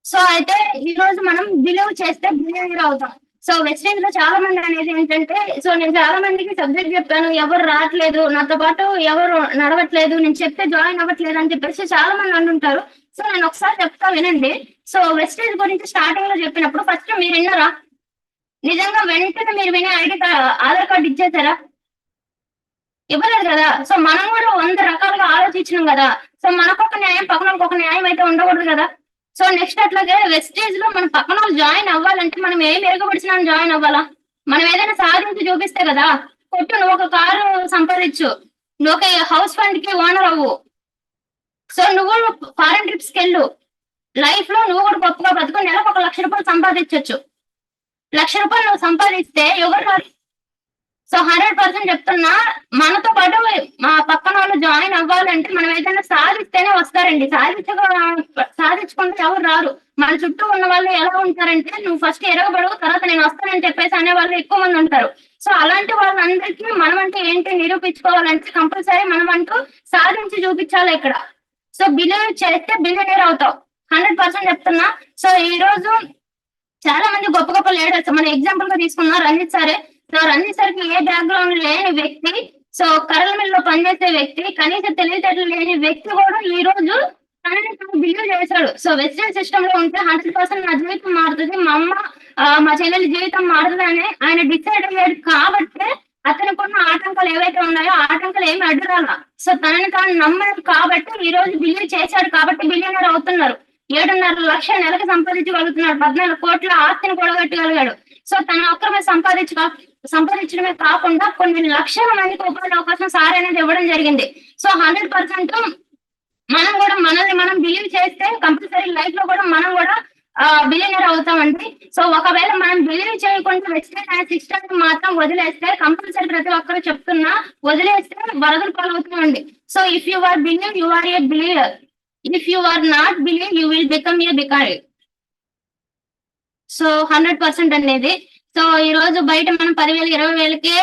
S2: సో అయితే ఈ రోజు మనం బిలీవ్ చేస్తే బిలియనీర్ అవుతాం. సో వెస్టేజ్ లో చాలా మంది అనేది ఏంటంటే, సో నేను చాలా మందికి సబ్జెక్ట్ చెప్పాను, ఎవరు రావట్లేదు, నాతో పాటు ఎవరు నడవట్లేదు, నేను చెప్తే జాయిన్ అవ్వట్లేదు అని చెప్పేసి చాలా మంది అంటుంటారు. సో నేను ఒకసారి చెప్తా వినండి. సో వెస్టేజ్ గురించి స్టార్టింగ్ లో చెప్పినప్పుడు ఫస్ట్ మీరు విన్నారా? నిజంగా వెంటనే మీరు వినే ఆధార్ కార్డు ఇచ్చేసారా? ఇవ్వలేదు కదా. సో మనం కూడా 100 రకాలుగా ఆలోచించినాం కదా. సో మనకొక న్యాయం పక్కన ఒక న్యాయం అయితే ఉండకూడదు కదా. సో నెక్స్ట్ అట్లాగే వెస్టేజ్ లో మన పక్కన జాయిన్ అవ్వాలంటే మనం ఏం ఎరగబడిచినా జాయిన్ అవ్వాలా? మనం ఏదైనా సాధించి చూపిస్తే కదా. కొట్టు, నువ్వు ఒక కారు సంపాదించు, నువ్వు ఒక హౌస్ ఫండ్ కి ఓనర్ అవ్వు, సో నువ్వు ఫారెన్ ట్రిప్స్ కి వెళ్ళు, లైఫ్ లో నువ్వు కూడా గొప్పగా బతుకు, నెలకు 1 లక్ష రూపాయలు సంపాదించవచ్చు. 1 లక్ష రూపాయలు నువ్వు సంపాదిస్తే ఎవరు రాదు. సో 100% చెప్తున్నా, మనతో పాటు మా పక్కన వాళ్ళు జాయిన్ అవ్వాలంటే మనం ఏదైనా సాధిస్తేనే వస్తారండి. సాధించుకుంటే ఎవరు రారు. మన చుట్టూ ఉన్న వాళ్ళు ఎలా ఉంటారంటే, నువ్వు ఫస్ట్ ఎరగబడు, తర్వాత నేను వస్తానని చెప్పేసి అనే వాళ్ళు ఎక్కువ మంది ఉంటారు. సో అలాంటి వాళ్ళందరికీ మనం అంటే ఏంటి నిరూపించుకోవాలంటే కంపల్సరీ మనం అంటూ సాధించి చూపించాలి ఇక్కడ. సో బిలియన్ చేస్తే బిలియనీర్ అవుతావు, 100% చెప్తున్నా. సో ఈ రోజు చాలా మంది గొప్ప గొప్ప లీడర్స్, మన ఎగ్జాంపుల్ గా తీసుకున్నా రంజిత్ సారే. సో రంజిత్ సార్కి ఏ బ్యాక్గ్రౌండ్ లేని వ్యక్తి, సో కర్రల మిల్లో పనిచేసే వ్యక్తి, కనీస తెలివితేటలు లేని వ్యక్తి కూడా ఈ రోజు తనని బిలీవ్ చేశాడు. సో వెస్టర్న్ సిస్టమ్ లో ఉంటే 100% నా జీవితం మారుతుంది, మా అమ్మ మా చెల్లెలి జీవితం మారుతుంది అని ఆయన డిసైడ్ అయ్యాడు. కాబట్టి అతనికున్న ఆటంకాలు ఏవైతే ఉన్నాయో ఆటంకాలు ఏమి అడ్డురాల. సో తనని తాను నమ్మాడు కాబట్టి ఈ రోజు బిలీవ్ చేశాడు కాబట్టి బిలియనర్ అవుతున్నారు. 7.5 లక్షల నెలకు సంపాదించగలుగుతున్నాడు, 14 కోట్ల ఆస్తిని కూడగట్టగలిగాడు. సో తన ఒక్కరి సంపాదించడమే కాకుండా కొన్ని లక్షల మందికి ఉపాధి అవకాశం సార్ అనేది ఇవ్వడం జరిగింది. సో 100% మనం కూడా మనల్ని మనం బిలీవ్ చేస్తే కంపల్సరీ లైఫ్ లో కూడా మనం కూడా బిలియనర్ అవుతామండి. సో ఒకవేళ మనం బిలీవ్ చేయకుండా వెస్టేజ్ అనే సిస్టమ్ మాత్రం వదిలేస్తే కంపల్సరీ ప్రతి ఒక్కరు చెప్తున్నా వదిలేస్తే వరదలు పాలవుతామండి. So if you are believe you are a believer, if you are not believe you will become a బికారి. సో 100% అనేది. సో ఈ రోజు బయట మనం 10,000 20,000కే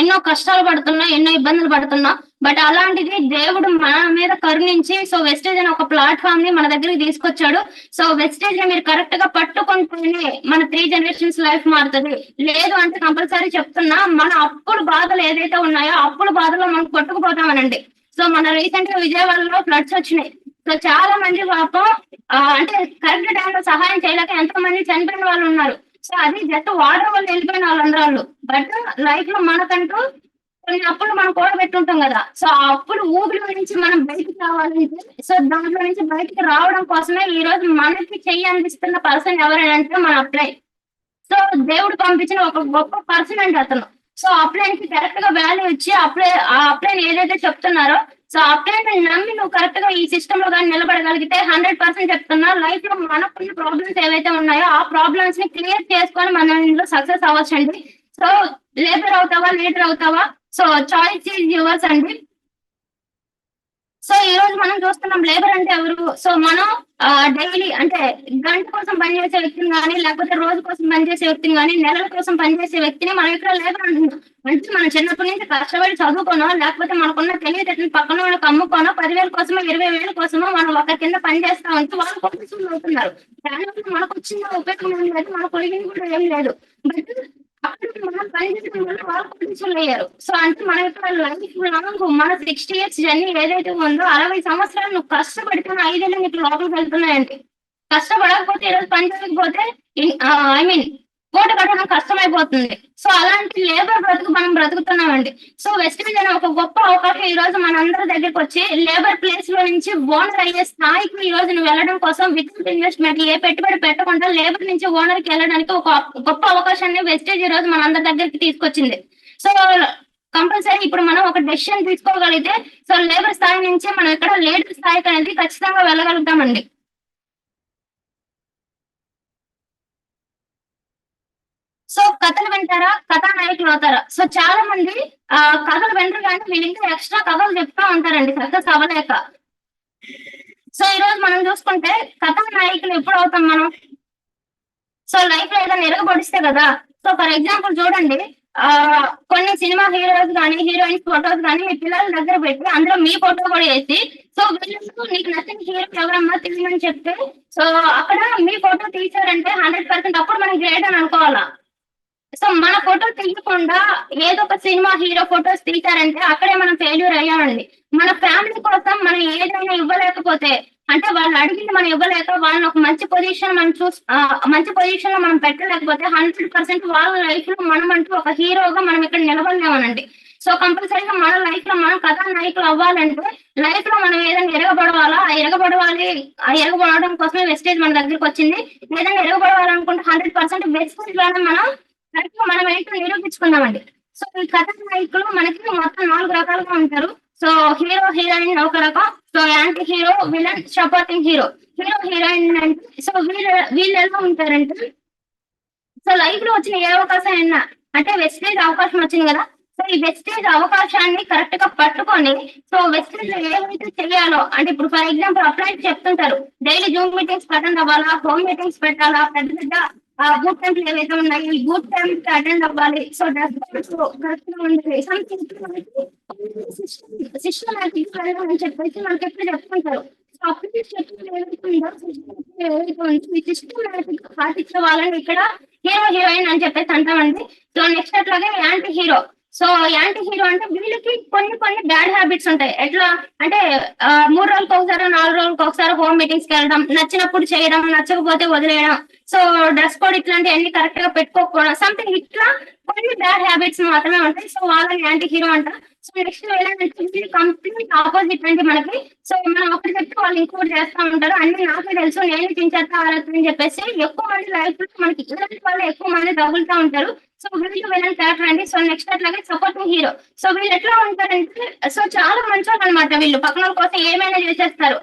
S2: ఎన్నో కష్టాలు పడుతున్నాం, ఎన్నో ఇబ్బందులు పడుతున్నాం. బట్ అలాంటిది దేవుడు మన మీద కరుణించి సో వెస్టేజ్ అనే ఒక ప్లాట్ఫామ్ ని మన దగ్గరికి తీసుకొచ్చాడు. సో వెస్టేజ్ ని మీరు కరెక్ట్ గా పట్టుకుంటేనే మన 3 generations లైఫ్ మారుతుంది. లేదు అంటే కంపల్సరీ చెప్తున్నా మన అప్పుల బాధలు ఏదైతే ఉన్నాయో అప్పుల బాధలో మనం కొట్టుకుపోతామనండి. సో మన రీసెంట్ గా విజయవాడలో ఫ్లడ్స్ వచ్చినాయి. సో చాలా మంది పాపం అంటే కరెక్ట్ టైంలో సహాయం చేయలేక ఎంతో మంది చనిపోయిన వాళ్ళు ఉన్నారు. సో అది జస్ట్ వాటర్ వల్ల వెళ్ళిపోయిన వాళ్ళందరూ. బట్ లైఫ్ లో మనకంటూ కొన్ని అప్పులు మనం కూడబెట్టుంటాం కదా. సో ఆ అప్పులు ఊపిలో నుంచి మనం బయటికి రావాలంటే సో దాంట్లో నుంచి బయటికి రావడం కోసమే ఈ రోజు మనకి చెయ్యి అందిస్తున్న పర్సన్ ఎవరంటే మన అప్లై. సో దేవుడు పంపించిన ఒక గొప్ప పర్సన్ అండి అతను. సో అప్లైన్ కి కరెక్ట్ గా వాల్యూ ఇచ్చి అప్లైన్ ఏదైతే చెప్తున్నారో సో అప్లైన్ నమ్మి నువ్వు కరెక్ట్ గా ఈ సిస్టమ్ లో కానీ నిలబడగలిగితే 100% చెప్తున్నా లైఫ్ లో మనకున్న ప్రాబ్లమ్స్ ఏవైతే ఉన్నాయో ఆ ప్రాబ్లమ్స్ ని క్లియర్ చేసుకొని మనం ఇందులో సక్సెస్ అవ్వచ్చండి. సో లేబర్ అవుతావా లీడర్ అవుతావా, సో చాయిస్ ఈజ్ యువర్స్ అండి. సో ఈ రోజు మనం చూస్తున్నాం లేబర్ అంటే ఎవరు. సో మనం డైలీ అంటే గంట కోసం పనిచేసే వ్యక్తిని కానీ లేకపోతే రోజు కోసం పనిచేసే వ్యక్తిని కానీ నెలల కోసం పనిచేసే వ్యక్తిని మనం ఇక్కడ లేబర్ అంటున్నాం. అంటే మనం చిన్నప్పటి నుంచి కష్టపడి చదువుకోనో లేకపోతే మనకున్న తెలివితేటలు పక్కన వాళ్ళకి అమ్ముకోనో 10,000 కోసమో 20,000 కోసమో మనం ఒక కింద పని చేస్తా ఉంటే వాళ్ళు కోటీసులు అవుతున్నారు. దానివల్ల మనకు వచ్చిన ఉపయోగం ఏం లేదు, మన కొలిగింది కూడా ఏం లేదు. బట్ అప్పుడు మనం పనిచేయడం వల్ల వాళ్ళు కోటీసులు అయ్యారు. సో అంటే మన ఇక్కడ లైఫ్ లాంగ్ మన 60 years జర్నీ ఏదైతే ఉందో 60 సంవత్సరాలు నువ్వు కష్టపడుతున్న 5 ఏళ్ళు నీకు లోపలికి వెళ్తున్నాయండి. కష్టపడకపోతే ఈరోజు పని చేయకపోతే ఐ మీన్ కోట కట్టడం కష్టమైపోతుంది. సో అలాంటి లేబర్ బ్రతుకు మనం బ్రతుకుతున్నామండి. సో వెస్టేజ్ అనే ఒక గొప్ప అవకాశం ఈ రోజు మనందరి దగ్గరికి వచ్చి లేబర్ ప్లేస్ లో నుంచి ఓనర్ అయ్యే స్థాయికి ఈ రోజు నువ్వు వెళ్ళడం కోసం వితౌట్ ఇన్వెస్ట్మెంట్ ఏ పెట్టుబడి పెట్టకుండా లేబర్ నుంచి ఓనర్ కి వెళ్ళడానికి ఒక గొప్ప అవకాశాన్ని వెస్టేజ్ ఈ రోజు మనందరి దగ్గరికి తీసుకొచ్చింది. సో కంపల్సరీ ఇప్పుడు మనం ఒక డెసిషన్ తీసుకోగలిగితే సో లేబర్ స్థాయి నుంచి మనం ఇక్కడ లీడర్ స్థాయికి అనేది ఖచ్చితంగా వెళ్ళగలుగుతామండి. సో కథలు వింటారా, కథానాయకులు అవుతారా. సో చాలా మంది కథలు వింటారు కానీ వీళ్ళు ఇంకా ఎక్స్ట్రా కథలు చెప్తా ఉంటారండి సక్సెస్ అవ్వలేక. సో ఈ రోజు మనం చూసుకుంటే కథానాయకులు ఎప్పుడు అవుతాం మనం. సో లైఫ్ లో ఏదైనా ఎరగబడిస్తే కదా. సో ఫర్ ఎగ్జాంపుల్ చూడండి కొన్ని సినిమా హీరోస్ కానీ హీరోయిన్స్ ఫొటోస్ కానీ మీ పిల్లల దగ్గర పెట్టి అందులో మీ ఫోటో కూడా వేసి సో వీళ్ళకు నీకు నచ్చిన హీరో ఎవరమ్మా తెలియని చెప్తే సో అక్కడ మీ ఫోటో తీసారంటే 100% అప్పుడు మనం గ్రేట్ అని అనుకోవాలా. సో మన ఫోటో తీయకుండా ఏదో ఒక సినిమా హీరో ఫొటోస్ తీసారంటే అక్కడే మనం ఫెయిల్యూర్ అయ్యామండి. మన ఫ్యామిలీ కోసం మనం ఏదైనా ఇవ్వలేకపోతే అంటే వాళ్ళు అడిగింది మనం ఇవ్వలేక వాళ్ళని ఒక మంచి పొజిషన్ మనం మంచి పొజిషన్ లో మనం పెట్టలేకపోతే 100% వాళ్ళ లైఫ్ లో మనం అంటూ ఒక హీరోగా మనం ఇక్కడ నిలబడలేమనండి. సో కంపల్సరీగా మన లైఫ్ లో మనం కథానాయకులు అవ్వాలంటే లైఫ్ లో మనం ఏదైనా ఎరగబడవాలా, ఆ ఎరగబడడం కోసమే వెస్టేజ్ మన దగ్గరికి వచ్చింది. ఏదైనా ఎరగబడవాలనుకుంటే 100% వెస్టేజ్ లోనే మనం ఏంటో నిరూపించుకుందామండి. సో ఈ కథానాయకులు మనకి మొత్తం 4 రకాలుగా ఉంటారు. సో హీరో హీరోయిన్ ఒక రకం, so anti hero villain supporting hero. Hero heroine అంటే సో వీళ్ళు ఎలా ఉంటారంటే సో లైఫ్ లో వచ్చిన ఏ అవకాశం అయినా అంటే వెస్టేజ్ అవకాశం వచ్చింది కదా. సో ఈ వెస్టేజ్ అవకాశాన్ని కరెక్ట్ గా పట్టుకొని సో వెస్టేజ్ లో ఏవైతే చేయాలో అంటే ఇప్పుడు ఫర్ ఎగ్జాంపుల్ అప్లై చెప్తుంటారు డైలీ జూమ్ మీటింగ్స్ అటెండ్ అవ్వాలా, హోమ్ మీటింగ్స్ పెట్టాలా, పెద్ద పెద్ద బూట్ క్యాంప్ ఏవైతే ఉన్నాయి ఈ బూట్ క్యాంప్ అటెండ్ అవ్వాలి. సో సిస్టమాటిక్ అని చెప్పేసి మనకి ఎప్పుడు చెప్పుకుంటారు. సో అప్పుడు సిస్టమాటిక్ పాటించే వాళ్ళని ఇక్కడ హీరో హీరోయిన్ అని చెప్పేసి అంటామండి. సో నెక్స్ట్ అట్లాగే anti hero. So anti hero అంటే వీళ్ళకి కొన్ని బ్యాడ్ హ్యాబిట్స్ ఉంటాయి. ఎట్లా అంటే 3 రోజులకు ఒకసారి 4 రోజులకు ఒకసారి హోమ్ మీటింగ్స్ కి వెళ్ళడం, నచ్చినప్పుడు చేయడం, నచ్చకపోతే వదిలేయడం, సో డ్రెస్ కోడ్ ఇట్లాంటి అన్ని కరెక్ట్ గా పెట్టుకోకపోవడం, సంథింగ్ ఇట్లా కొన్ని బ్యాడ్ హ్యాబిట్స్ మాత్రమే ఉంటాయి. సో వాళ్ళని యాంటీ హీరో అంటారు. సో నెక్స్ట్ ఏంటంటే కంప్లీట్ ఆపోజిట్ అండి మనకి. సో మనం ఒకటి చెప్తే వాళ్ళు ఇంకోటి చేస్తా ఉంటారు. అన్ని నాకే తెలుసు నేను చించేస్తా అని చెప్పేసి ఎక్కువ మంది లైఫ్ లో మనకి ఇలాంటి వాళ్ళు ఎక్కువ మంది తగులుతూ ఉంటారు. సో వీళ్ళు విలన్ క్యారెక్టర్ అండి. సో నెక్స్ట్ అట్లాగే సపోర్టింగ్ హీరో. సో వీళ్ళు ఎట్లా ఉంటారంటే సో చాలా మంచోళ్ళు అనమాట. వీళ్ళు పక్కన కోసం ఏమైనా చేసేస్తారు,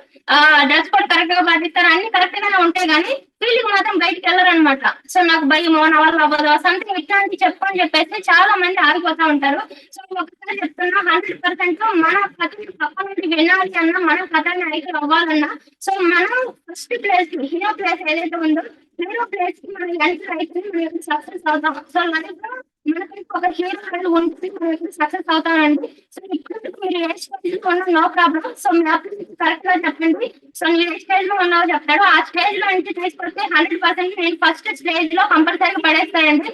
S2: డ్రెస్ కోడ్ కరెక్ట్ గా పాటిస్తారు, అన్ని కరెక్ట్ గానే ఉంటాయి కానీ ఫీల్డ్ మాత్రం బయటకు వెళ్ళరనమాట. సో నాకు భయం, నా వల్ల అవ్వదు, సంథింగ్ ఇట్లాంటి చెప్పని చెప్పేసి చాలా మంది ఆగిపోతా ఉంటారు. సో ఒకసారి చెప్తున్నా, 100% మన కథని పక్క నుండి వినాలి అన్నా, మన కథని అయితే అవ్వాలన్నా, సో మనం ఫస్ట్ ప్లేస్, హీరో ప్లేస్ ఏదైతే ఉందో, హీరో ప్లేస్ కి మనం ఎంటర్ అయితే మనం సక్సెస్ అవుతాం. సో లైఫ్ లో మనకి ఒక హీరో అనేది ఉంటుంది, మనం సక్సెస్ అవుతామండి. సో ఇప్పుడు మీరు ఏ స్టేజ్ లో ఉన్నా నో ప్రాబ్లం. సో మీ అప్లికేషన్ కరెక్ట్ గా చెప్పండి. సో మీరు ఏ స్టేజ్ లో ఉన్నావో చెప్తాడు, ఆ స్టేజ్ లో నుంచి తీసుకొస్తే 100% నేను ఫస్ట్ స్టేజ్ లో కంపల్సరీగా పడేస్తాయండి.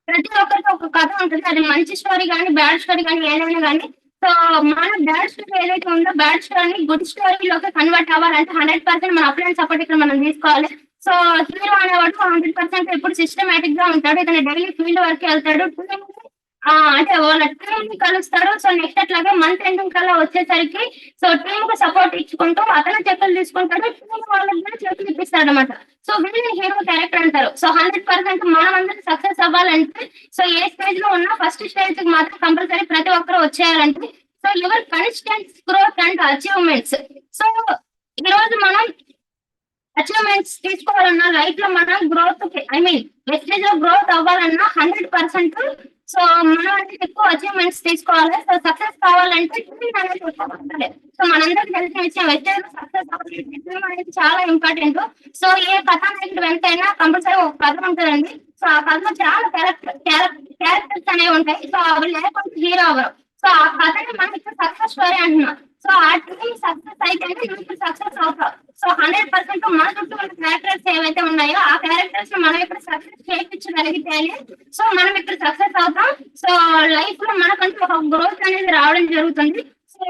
S2: ప్రతి ఒక్కరికి ఒక కథ ఉంటుంది, అది మంచి స్టోరీ కానీ బ్యాడ్ స్టోరీ కానీ ఏదైనా కానీ. సో మన బ్యాడ్ స్టోరీ ఏదైతే ఉందో, బ్యాడ్ స్టోరీని గుడ్ స్టోరీలోకి కన్వర్ట్ అవ్వాలంటే 100% మన అప్లైన్ సపోర్ట్ ఇక్కడ మనం తీసుకోవాలి. సో హీరో అనేవాడు 100% ఎప్పుడు సిస్టమేటిక్ గా ఉంటాడు. ఇతను డైలీ ఫీల్డ్ వర్క్ వెళ్తాడు, అంటే వాళ్ళ టీమ్ ని కలుస్తాడు. సో నెక్స్ట్ అట్లాగే మంత్ ఎండింగ్ కల్లా వచ్చేసరికి సో టీమ్ కు సపోర్ట్ ఇచ్చుకుంటూ అతను చెక్కులు తీసుకుంటాడు, టీమ్ వాళ్ళకి కూడా చెక్కులు ఇప్పిస్తాడు అనమాట. సో వీళ్ళని హీరో క్యారెక్టర్ అంటారు. సో 100% మనం అందరం సక్సెస్ అవ్వాలంటే, సో ఏ స్టేజ్ లో ఉన్నా ఫస్ట్ స్టేజ్ కి మాత్రం కంపల్సరీ ప్రతి ఒక్కరు వచ్చేయాలంటే, so your constant growth and achievements. So ఈ రోజు మనం అచీవ్మెంట్స్ తీసుకోవాలన్నా, లైఫ్ లో మనం గ్రోత్ వెస్టేజ్ లో గ్రోత్ అవ్వాలన్నా 100% సో మనం అంటే ఎక్కువ అచీవ్మెంట్స్ తీసుకోవాలి. సో సక్సెస్ కావాలంటే టీమ్ అనేది ఉపయోగపడాలి. సో మనందరికి తెలిసిన విషయం, వెస్టేజ్ లో సక్సెస్ అవ్వాలంటే టీమ్ అనేది చాలా ఇంపార్టెంట్. సో ఏ కథానాయకుడు వెంటైనా కంపల్సరీ ఒక కథ ఉంటుందండి. సో ఆ కథలో చాలా క్యారెక్టర్స్ అనేవి ఉంటాయి. సో అవి లేకపోతే హీరో అవ్వరు. సో ఆ కథని మనం ఇక్కడ సక్సెస్ స్టోరీ అంటున్నాం. సో ఆ టీమ్ సక్సెస్ అయితేనే నువ్వు సక్సెస్ అవుతావు. సో 100% మన చుట్టూ ఉన్న క్యారెక్టర్స్ ఏవైతే ఉన్నాయో ఆ క్యారెక్టర్స్ మనం ఇక్కడ సక్సెస్ చేయించగలిగితేనే సో మనం ఇక్కడ సక్సెస్ అవుతాం. సో లైఫ్ లో మనకంటూ ఒక గ్రోత్ అనేది రావడం జరుగుతుంది. సో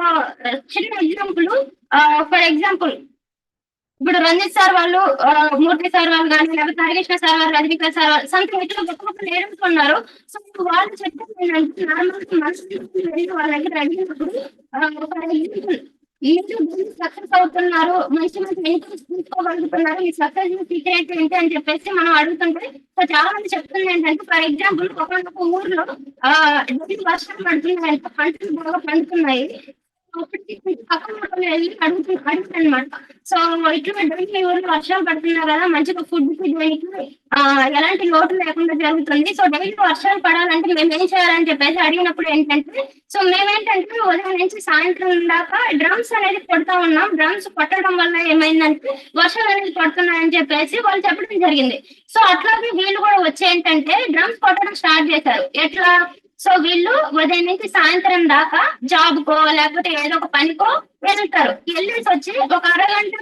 S2: చిన్న ఎగ్జాంపుల్, ఫర్ ఎగ్జాంపుల్ ఇప్పుడు రంజిత్ సార్ వాళ్ళు, మూర్తి సార్ వాళ్ళు కానీ, లేకపోతే హరికృష్ణ సార్ వాళ్ళు, రజనీకాంత్ సార్ వాళ్ళు, సంథింగ్ ఇట్లా గొప్ప లీడర్స్ ఉన్నారు. సో వాళ్ళు చెప్పేది ఏంటంటే, నార్మల్ మనసు వాళ్ళ దగ్గర అడిగినప్పుడు మీరు సక్సెస్ అవుతున్నారు, మంచి మంచి ఇన్కమ్స్ తీసుకోగలుగుతున్నారు, ఈ సక్సెస్ సీక్రెట్ ఏంటి అని చెప్పేసి మనం అడుగుతుంటే, సో చాలా మంది చెప్తుంది ఏంటంటే, ఫర్ ఎగ్జాంపుల్ ఒక ఊర్లో వర్షాలు పడుతున్నాయి, పంటలు బాగా పండుతున్నాయి. పక్కన వెళ్ళి అడుగుతానమాట. సో ఇట్లా డైలీ ఊర్లో వర్షాలు పడుతున్నారు కదా, మంచిగా ఫుడ్ దానికి ఎలాంటి లోటు లేకుండా జరుగుతుంది. సో డైలీ వర్షాలు పడాలంటే మేము ఏం చేయాలని చెప్పేసి అడిగినప్పుడు ఏంటంటే, సో మేమేంటంటే ఉదయం నుంచి సాయంత్రం దాకా డ్రమ్స్ అనేది కొడతా ఉన్నాం. డ్రమ్స్ కొట్టడం వల్ల ఏమైందంటే వర్షాలు అనేది పడుతున్నాయని చెప్పేసి వాళ్ళు చెప్పడం జరిగింది. సో అట్లాగే వీళ్ళు కూడా వచ్చి ఏంటంటే డ్రమ్స్ కొట్టడం స్టార్ట్ చేశారు. ఎట్లా? సో వీళ్ళు ఉదయం నుంచి సాయంత్రం దాకా జాబ్ కో లేకపోతే ఏదో ఒక పనికో వెళ్తారు. వెళ్ళేసి వచ్చి ఒక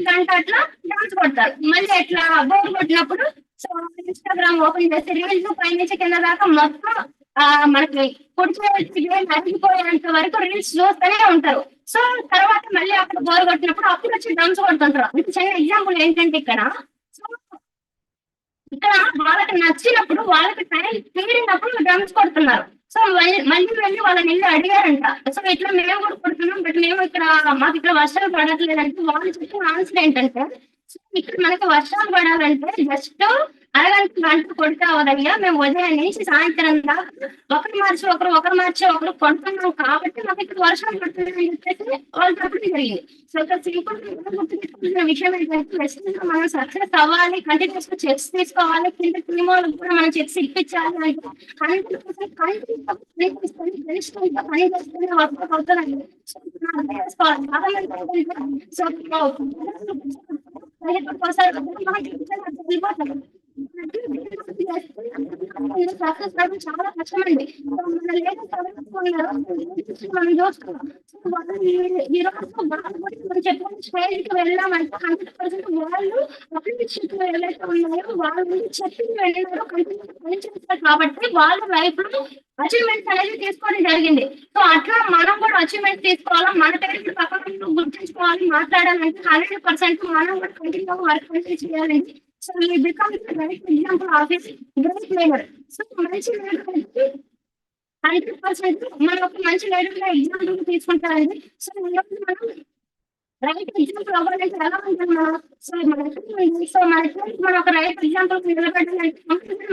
S2: గంట అట్లా డాన్స్ కొడతారు. మళ్ళీ ఎట్లా బోర్ కొట్టినప్పుడు సో ఇన్స్టాగ్రామ్ ఓపెన్ చేసి రీల్స్ పైనుంచి కింద దాకా మొత్తం మనకి అరిగిపోయేంత వరకు రీల్స్ చూస్తూనే ఉంటారు. సో తర్వాత మళ్ళీ అక్కడ బోర్ కొట్టినప్పుడు అప్పుడు వచ్చి డాన్స్ కొడుతుంటారు. ఇది చిన్న ఎగ్జాంపుల్ ఏంటంటే ఇక్కడ వాళ్ళకి నచ్చినప్పుడు, వాళ్ళకి టైం తీరినప్పుడు డ్రమ్స్ కొడుతున్నారు. సో మళ్ళీ వెళ్ళి వాళ్ళని వెళ్ళి అడిగారంట, సో ఇట్లా మేము కూడా కొడుతున్నాం, బట్ మేము ఇక్కడ మాకు ఇక్కడ వర్షాలు పడట్లేదంటే వాళ్ళు చెప్పిన ఆన్సర్ ఏంటంటే, ఇక్కడ మనకి వర్షాలు పడాలంటే జస్ట్ గంట కొడితే అవదయ్యా, మేము ఉదయం నుంచి సాయంత్రం దాకా ఒకరు మార్చి ఒకరు కొడుతున్నాం కాబట్టి మాకు ఇక్కడ వర్షాలు పడుతుంది అని చెప్పేసి వాళ్ళు చెప్పడం జరిగింది. సో ఇక్కడ సింపుల్ గుర్తుపెట్టుకున్న విషయం ఏంటంటే, మనం సక్సెస్ అవ్వాలి, కంటిన్యూస్ గా చెక్స్ తీసుకోవాలి, కింద టీమ్ వాళ్ళకి కూడా మనం చెక్స్ ఇప్పించాలి అంటే 100% పని చేస్తూనే వర్కౌట్ అవుతుందండి. సో సక్సెస్ అవ్వడం చాలా కష్టమండి. మన లేడీస్ మనం చూస్తున్నాం. ఈ రోజు మనం చెప్పిన స్టేజ్ కి వెళ్ళామంటే 100% వాళ్ళు అప్లికేషన్ వెళ్ళేట్టు ఉన్నాయో వాళ్ళు చెప్పి వెళ్ళినారో కంటిన్యూ చేస్తారు కాబట్టి వాళ్ళ లైఫ్ లో అచీవ్మెంట్స్ అనేది తీసుకోవడం జరిగింది. సో అట్లా మనం కూడా అచీవ్మెంట్స్ తీసుకోవాలా, మన పేరు పక్కన గుర్తించుకోవాలి, మాట్లాడాలంటే 100% మనం కూడా కంటిన్యూ వర్క్ చేయాలండి. సో ఈ become right example of great leader. So మంచి లీడర్ 100% మనం ఒక మంచి లీడర్ గా ఎగ్జాంపుల్ తీసుకుంటారండి. సో మనం రైట్ ఎగ్జాంపుల్ అవ్వాలంటే ఎలా ఉంటుంది మనం? సో మనం ఒక రైట్ ఎగ్జాంపుల్ నిలబెట్టాలంటే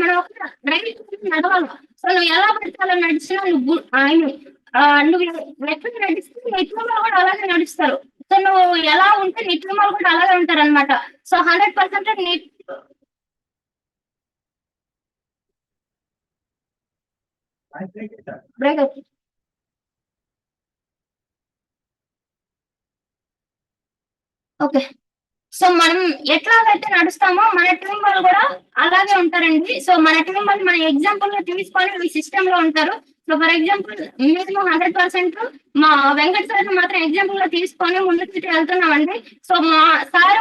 S2: మనం ఒక రైట్ నడవాలి. సో నువ్వు ఎలా పెట్టాలో నడిచినా నువ్వు ఎట్లా నడిస్తే నీ టీంలో కూడా అలాగే నడుస్తారు. సో నువ్వు ఎలా ఉంటే నీ టీంలో కూడా అలాగే ఉంటారు అనమాట. సో 100% నీ బ్రేక్ అవుతుంది. ఓకే, సో మనం ఎట్లాగైతే నడుస్తామో మన టీం వాళ్ళు కూడా అలాగే ఉంటారండి. సో మన టీం వాళ్ళు మన ఎగ్జాంపుల్ గా తీసుకొని ఈ సిస్టమ్ లో ఉంటారు. సో ఫర్ ఎగ్జాంపుల్ మేము 100% మా వెంకట సార్ మాత్రం ఎగ్జాంపుల్ గా తీసుకొని ముందుకు వెళ్తున్నామండి. సో మా సార్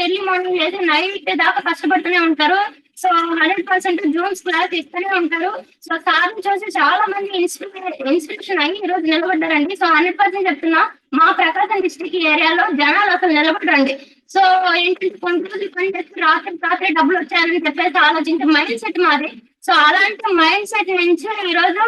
S2: ఎర్లీ మార్నింగ్ చేసి నైట్ దాకా కష్టపడుతూనే ఉంటారు. సో 100% జూమ్స్ క్లాస్ ఇస్తూనే ఉంటారు. సో సార్ చూసి చాలా మంది ఇన్స్పిరేషన్ అయ్యి ఈ రోజు నిలబడ్డారండి. సో 100% చెప్తున్నా, మా ప్రకాశం డిస్ట్రిక్ట్ ఏరియాలో జనాలు అసలు నిలబడరండి. సో ఏంటంటే కొన్ని రోజులు పని చేస్తే రాత్రి డబ్బులు వచ్చాయని చెప్పేసి ఆలోచించే మైండ్ సెట్ మాది. సో అలాంటి మైండ్ సెట్ నుంచి ఈ రోజు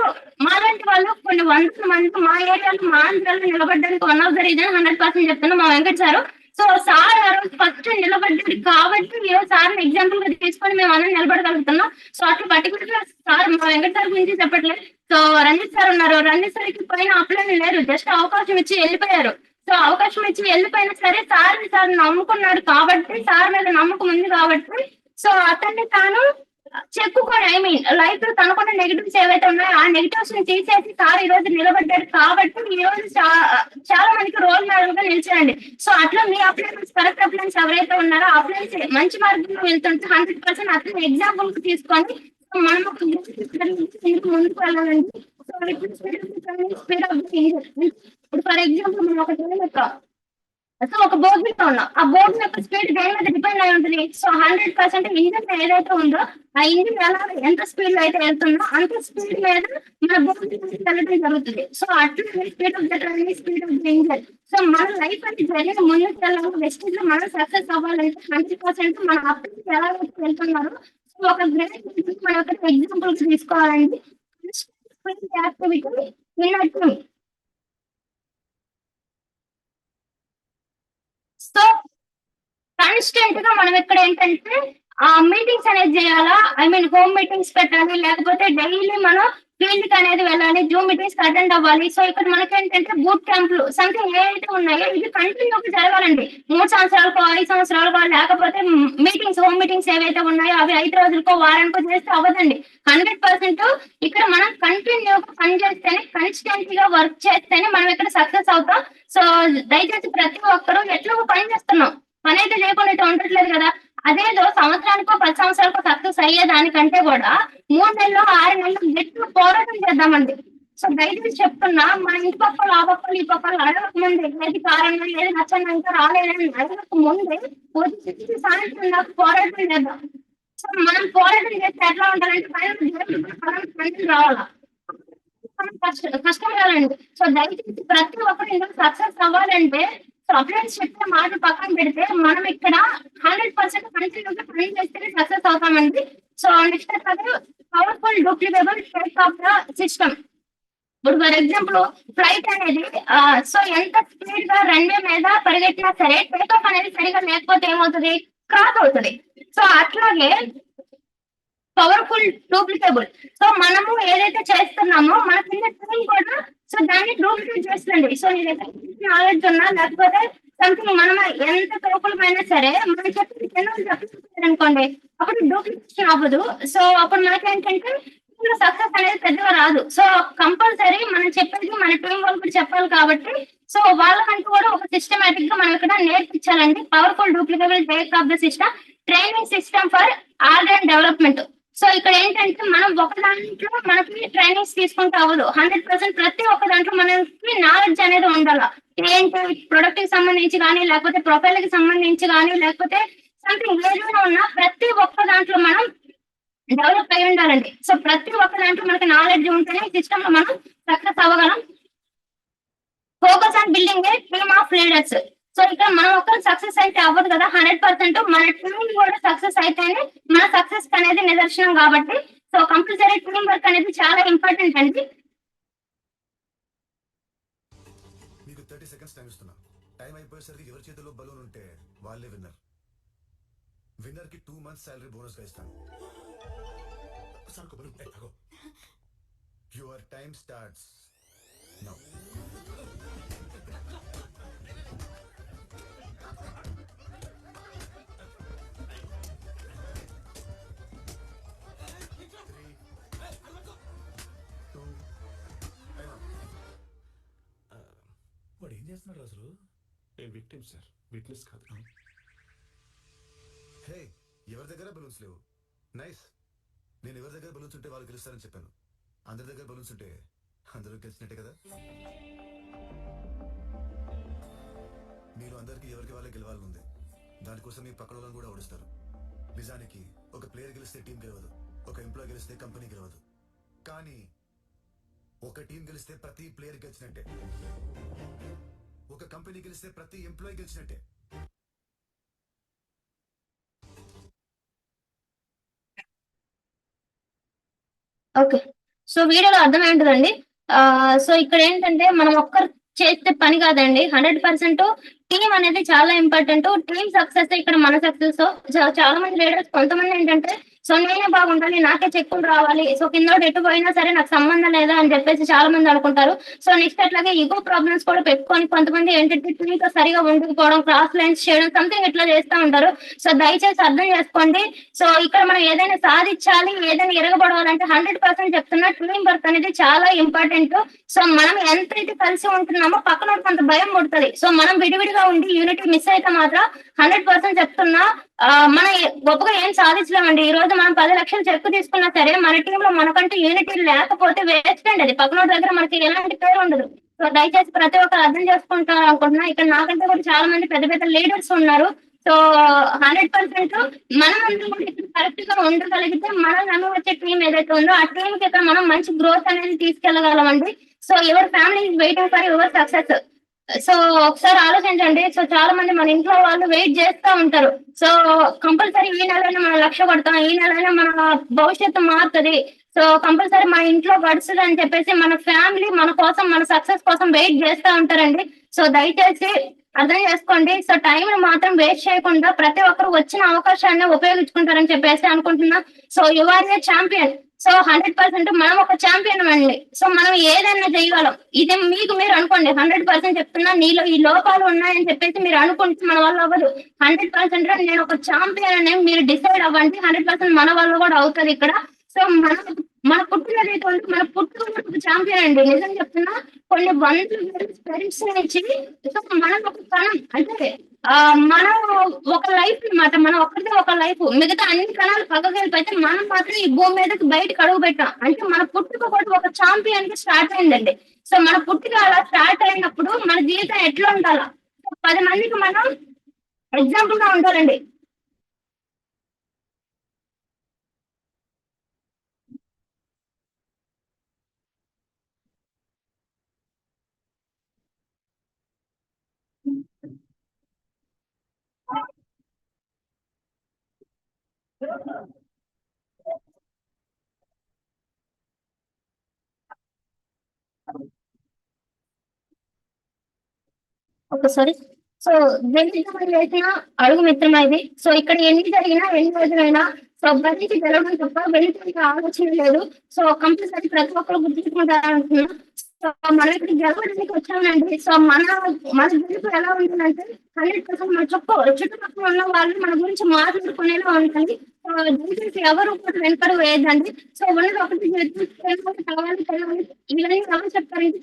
S2: మాలాంటి వాళ్ళు కొన్ని వందల మంది మా ఏరియాలో మా ఆంధ్రాలో నిలబడ్డానికి వన్ ఆఫ్ ద రీజన్ 100% చెప్తున్నా మా వెంకట సార్. సో సార్ ఆ రోజు ఫస్ట్ నిలబడ్డారు కాబట్టి ఈ రోజు సార్ ఎగ్జాంపుల్ గా తీసుకొని మేము అందరం నిలబడగలుగుతున్నాం. సో అట్లా పర్టికులర్ సార్ మా వెంకట సార్ గురించి చెప్పట్లేదు. సో రంజిత్ సార్ ఉన్నారు, రంజిత్ సార్కి పైన అప్లైన్ లేరు, జస్ట్ అవకాశం ఇచ్చి వెళ్ళిపోయారు. సో అవకాశం ఇచ్చి వెళ్ళిపోయినా సరే సార్ నమ్ముకున్నాడు కాబట్టి, సార్ మీద నమ్మకం ఉంది కాబట్టి, సో అతన్ని తాను చెప్పుకొని లైఫ్ లో తనకున్న నెగిటివ్స్ ఏవైతే ఉన్నాయో ఆ నెగిటివ్స్ ని తీసేసి సార్ ఈ రోజు నిలబడ్డాడు కాబట్టి ఈ రోజు చాలా మందికి రోల్ మోడల్ గా నిలిచారండి. సో అట్లా మీ అప్లైన్స్ కరెక్ట్ అప్లైన్స్ ఎవరైతే ఉన్నారో అప్లైన్స్ మంచి మార్గంలో వెళ్తుంటే 100% అతను ఎగ్జాంపుల్ కి తీసుకొని మనం ముందుకు వెళ్ళాలండి. సో స్పీడ్ ఇప్పుడు ఫర్ ఎగ్జాంపుల్ మనం ఒక సో ఒక బోర్డు మీద ఉన్నాం, ఆ బోర్డు యొక్క స్పీడ్ దేని మీద డిపెండ్ అయి ఉంటుంది. సో 100% ఇంజిన్ ఏదైతే ఉందో ఆ ఇంజిన్ ఎంత స్పీడ్ లో అయితే వెళ్తుందో అంత స్పీడ్ మీద మన బోర్డు వెళ్ళడం జరుగుతుంది. సో అట్లా speed of the train, speed of the engine. So మన లైఫ్ అంటే జరిగిన ముందుకు వెళ్ళాలి, వెస్టేజ్ లో మనం సక్సెస్ అవ్వాలంటే 100% మన అప్పుడు ఎలా వెళ్తున్నారు. సో ఒక గ్రేట్ మన ఒక ఎగ్జాంపుల్ తీసుకోవాలండి. యాక్టివిటీ ఇన్నట్టు. సో కాన్స్టెంట్ గా మనం ఇక్కడ ఏంటంటే మీటింగ్స్ అనేది చేయాలా, హోమ్ మీటింగ్స్ పెట్టాలి, లేకపోతే డైలీ మనం ఫీల్డ్ అనేది వెళ్ళాలి, జూమ్ మీటింగ్స్ అటెండ్ అవ్వాలి. సో ఇక్కడ మనకి ఏంటంటే బూట్ క్యాంపులు సంథింగ్ ఏవైతే ఉన్నాయో ఇది కంటిన్యూగా జరగాలండి. 3 సంవత్సరాలకో 5 సంవత్సరాలకో, లేకపోతే మీటింగ్స్ హోమ్ మీటింగ్స్ ఏవైతే ఉన్నాయో అవి 5 రోజులకో వారానికో చేస్తే అవ్వదండి. 100% ఇక్కడ మనం కంటిన్యూగా పని చేస్తేనే, కన్సిస్టెంట్ గా వర్క్ చేస్తేనే మనం ఇక్కడ సక్సెస్ అవుతాం. సో దయచేసి ప్రతి ఒక్కరూ ఎట్లా పని చేస్తున్నాం, పని అయితే చేయకుండా అయితే ఉండట్లేదు కదా. అదేదో సంవత్సరానికో 10 సంవత్సరాలకో సక్సెస్ అయ్యే దానికంటే కూడా 3 నెలలు 6 నెలలు గట్టిగా పోరాటం చేద్దామండి. సో దయచేసి చెప్తున్నా, మన ఇంటి పక్కలు ఆ పక్కలు ఈ పక్కలు అడగక ముందే ఏది కారణం ఏది నచ్చండి ఇంకా రాలేదని అడగక ముందే సాయంత్రం నాకు పోరాటం చేద్దాం. సో మనం పోరాటం చేస్తే ఎట్లా ఉండాలంటే పైన రావాలా, కష్టం కాదండి. సో దయచేసి ప్రతి ఒక్కరు ఇందులో సక్సెస్ అవ్వాలంటే అప్లైన్స్ చెప్పే మాట పక్కన పెడితే మనం ఇక్కడ 100% కంటిన్యూగా పని చేస్తేనే సక్సెస్ అవుతామండి. So next powerful duplicable take off the system. ఇప్పుడు ఫర్ ఎగ్జాంపుల్ ఫ్లైట్ అనేది సో ఎంత స్పీడ్ గా రన్వే మీద పరిగెట్టినా సరే టేక్ ఆఫ్ అనేది సరిగా లేకపోతే ఏమవుతుంది, క్రాస్ అవుతుంది. సో అట్లాగే పవర్ఫుల్ డూప్లికేబుల్. సో మనము ఏదైతే చేస్తున్నామో మన కింద టీం కూడా సో దాన్ని డూప్లికేట్ చేస్తుంది. సో నీ దగ్గర నాలెడ్జ్ ఉన్నా లేకపోతే సంథింగ్ మనం ఎంత తోపులమైనా సరే మన చెప్పి అనుకోండి అప్పుడు డూప్లికేషన్ అవ్వదు. సో అప్పుడు మనకేంటంటే సక్సెస్ అనేది పెద్దగా రాదు. సో కంపల్సరీ మనం చెప్పేది మన టీం వాళ్ళు కూడా చెప్పాలి కాబట్టి సో వాళ్ళకంటూ కూడా ఒక సిస్టమేటిక్ గా మనం ఇక్కడ నేర్పించాలండి. Powerful duplicable take off the system, training system for all development. So ఇక్కడ ఏంటంటే మనం ఒక దాంట్లో మనకి ట్రైనింగ్స్ తీసుకుంటే అవ్వదు. 100% ప్రతి ఒక్క దాంట్లో మనకి నాలెడ్జ్ అనేది ఉండాలి. ఏంటి ప్రొడక్ట్ కి సంబంధించి కానీ, లేకపోతే ప్రొఫైల్ కి సంబంధించి కానీ, లేకపోతే సంథింగ్ ఏదైనా ఉన్నా ప్రతి ఒక్క దాంట్లో మనం డెవలప్ అయి ఉండాలండి. సో ప్రతి ఒక్క దాంట్లో మనకి నాలెడ్జ్ ఉంటేనే సిస్టమ్ లో మనం సక్సెస్ అవ్వగలం. Focus on building a team of leaders. So ఇక్కడ మనం ఒక్కరు సక్సెస్ అయితే అవ్వదు కదా, 100% మన టీం కూడా సక్సెస్ అయితేనే మన సక్సెస్ అనేది నిదర్శనం కాబట్టి సో కంపల్సరీ టీం వర్క్ అనేది చాలా ఇంపార్టెంట్ అండి.
S6: మీకు 30 సెకండ్స్ టైం ఇస్తున్నా. టైం అయిపోయేసరికి ఎవరి చేతిలో బలూన్ ఉంటే వాళ్ళే విన్నర్. విన్నర్ కి 2 months సాలరీ బోనస్ గా ఇస్తాను. Your time starts now. Two, చేస్తున్నాడు అసలు?
S9: నేను విక్టిమ్ సార్, విట్నెస్ కాదు.
S6: హే, ఎవరి దగ్గర బలూన్స్ లేవు. నైస్. నేను ఎవరి దగ్గర బలూన్స్ ఉంటే వాళ్ళు గెలుస్తారని చెప్పాను. అందరి దగ్గర బలూన్స్ ఉంటే అందరూ గెలిచినట్టే కదా. మీరు అందరికి ఎవరికి వాళ్ళే గెలవాలని ఉంది. దానికోసం మీ పక్కన వాళ్ళని కూడా ఓడిస్తారు. నిజానికి ఒక ప్లేయర్ గెలిస్తే టీం గెలవదు, ఒక ఎంప్లాయ్ గెలిస్తే కంపెనీ గెలవదు. కానీ ఒక టీం గెలిస్తే ప్రతి ప్లేయర్ గెలిచినట్టే, ఒక కంపెనీ గెలిస్తే ప్రతి ఎంప్లాయ్ గెలిచినట్టే.
S2: ఓకే, సో వీడియోలో అర్థమైంటుందండి. సో ఇక్కడ ఏంటంటే మనం ఒక్కరు చేస్తే పని కాదండి, 100% టీం అనేది చాలా ఇంపార్టెంట్. టీం సక్సెస్ ఇక్కడ మన సక్సెస్. చాలా మంది లీడర్స్ కొంతమంది ఏంటంటే సో నేనే బాగుండాలి, నాకే చెక్కులు రావాలి, సో కింద ఎటు పోయినా సరే నాకు సంబంధం లేదా అని చెప్పేసి చాలా మంది అనుకుంటారు. సో నెక్స్ట్ అట్లాగే ఈగో ప్రాబ్లమ్స్ కూడా పెట్టుకొని కొంతమంది ఏంటంటే టీంతో సరిగా ఉండకపోవడం, క్రాస్ లైన్స్ చేయడం, సంథింగ్ ఇట్లా చేస్తూ ఉంటారు. సో దయచేసి అర్థం చేసుకోండి. సో ఇక్కడ మనం ఏదైనా సాధించాలి, ఏదైనా ఎరగబడాలంటే 100% చెప్తున్నా టీం వర్క్ అనేది చాలా ఇంపార్టెంట్. సో మనం ఎంతైతే కలిసి ఉంటున్నామో పక్కన కొంత భయం పుడుతుంది. సో మనం విడివిడిగా ఉండి యూనిటీ మిస్ అయితే మాత్రం 100% చెప్తున్నా మనం గొప్పగా ఏం సాధించలేమండి. ఈ రోజు మనం 10 లక్షలు చెక్కు తీసుకున్నా సరే మన టీంలో మనకంటూ యూనిటీ లేకపోతే వేస్ట్ అండి. అది పక్కన దగ్గర మనకి ఎలాంటి పేరు ఉండదు. సో దయచేసి ప్రతి ఒక్కరు అర్థం చేసుకుంటారు అనుకుంటున్నా. ఇక్కడ నాకంటే కూడా చాలా మంది పెద్ద పెద్ద లీడర్స్ ఉన్నారు. సో 100% మనం అందరూ కూడా ఇక్కడ కరెక్ట్ గా ఉండగలిగితే మనం నమ్మి వచ్చే టీం ఏదైతే ఉందో ఆ టీం కి ఇక్కడ మనం మంచి గ్రోత్ అనేది తీసుకెళ్లగలమండి. సో ఎవరి family is waiting for your success. So ఒకసారి ఆలోచించండి. సో చాలా మంది మన ఇంట్లో వాళ్ళు వెయిట్ చేస్తూ ఉంటారు. సో కంపల్సరీ ఈ నెలైనా మనం లక్ష్య పడతాం, ఈ నెలైనా మన భవిష్యత్తు మారుతుంది, సో కంపల్సరీ మన ఇంట్లో గడుస్తుంది అని చెప్పేసి మన ఫ్యామిలీ మన కోసం, మన సక్సెస్ కోసం వెయిట్ చేస్తూ ఉంటారండి. సో దయచేసి అర్థం చేసుకోండి. సో టైం మాత్రం వేస్ట్ చేయకుండా ప్రతి ఒక్కరు వచ్చిన అవకాశాన్ని ఉపయోగించుకుంటారని చెప్పేసి అనుకుంటున్నా. So you are a champion. So 100% మనం ఒక ఛాంపియన్ అండి. సో మనం ఏదైనా చేయగలం. ఇది మీకు మీరు అనుకోండి. 100% చెప్తున్నా నీలో ఈ లోపాలు ఉన్నాయని చెప్పేసి మీరు అనుకుంటే మన వల్ల అవ్వదు. 100% నేను ఒక ఛాంపియన్ అని మీరు డిసైడ్ అవ్వండి. 100% మన వల్ల కూడా అవుతుంది ఇక్కడ. సో మన పుట్టినదైతే ఉంటే మన పుట్టుకున్న ఛాంపియన్ అండి. నిజం చెప్తున్నా, కొన్ని వందల స్పెరిట్స్ నుంచి సో మనం ఒక కణం అంటే మనం ఒక లైఫ్ అన్నమాట. మనం ఒక్కరిదే ఒక లైఫ్, మిగతా అన్ని కణాలు పక్కకి వెళ్ళిపోతే మనం మాత్రం ఈ భూమి మీదకి బయటకు అడుగు పెట్టాం. అంటే మన పుట్టుక కూడా ఒక ఛాంపియన్ కి స్టార్ట్ అయిందండి. సో మన పుట్టుక అలా స్టార్ట్ అయినప్పుడు మన జీవితం ఎట్లా ఉండాలా, 10 మందికి మనం ఎగ్జాంపుల్ గా ఉండాలండి. ఒకసారి సో చేసిన అడుగు మిత్రమైంది. సో ఇక్కడ ఎన్ని జరిగినా ఎన్ని రోజులైనా సో బయటికి గెలవడం తప్ప వెళ్ళిపోయిన ఆలోచన లేదు. సో కంపల్సరీ ప్రతి ఒక్కరు గుర్తుంచుకుంటారు. సో మనం ఇక్కడ గెలవడానికి వచ్చామండి. సో మన గెలుపు ఎలా ఉంటుందంటే 100% మన చుట్టుపక్కల ఉన్న వాళ్ళు మన గురించి మాట్లాడుకునేలా ఉంటుంది. సో దయచేసి ఎవరు కూడా వెనకడు వేయద్దండి. సో ఉన్నది ఒకటి కావాలి కావాలి ఇవన్నీ ఎవరు చెప్తారు, ఇది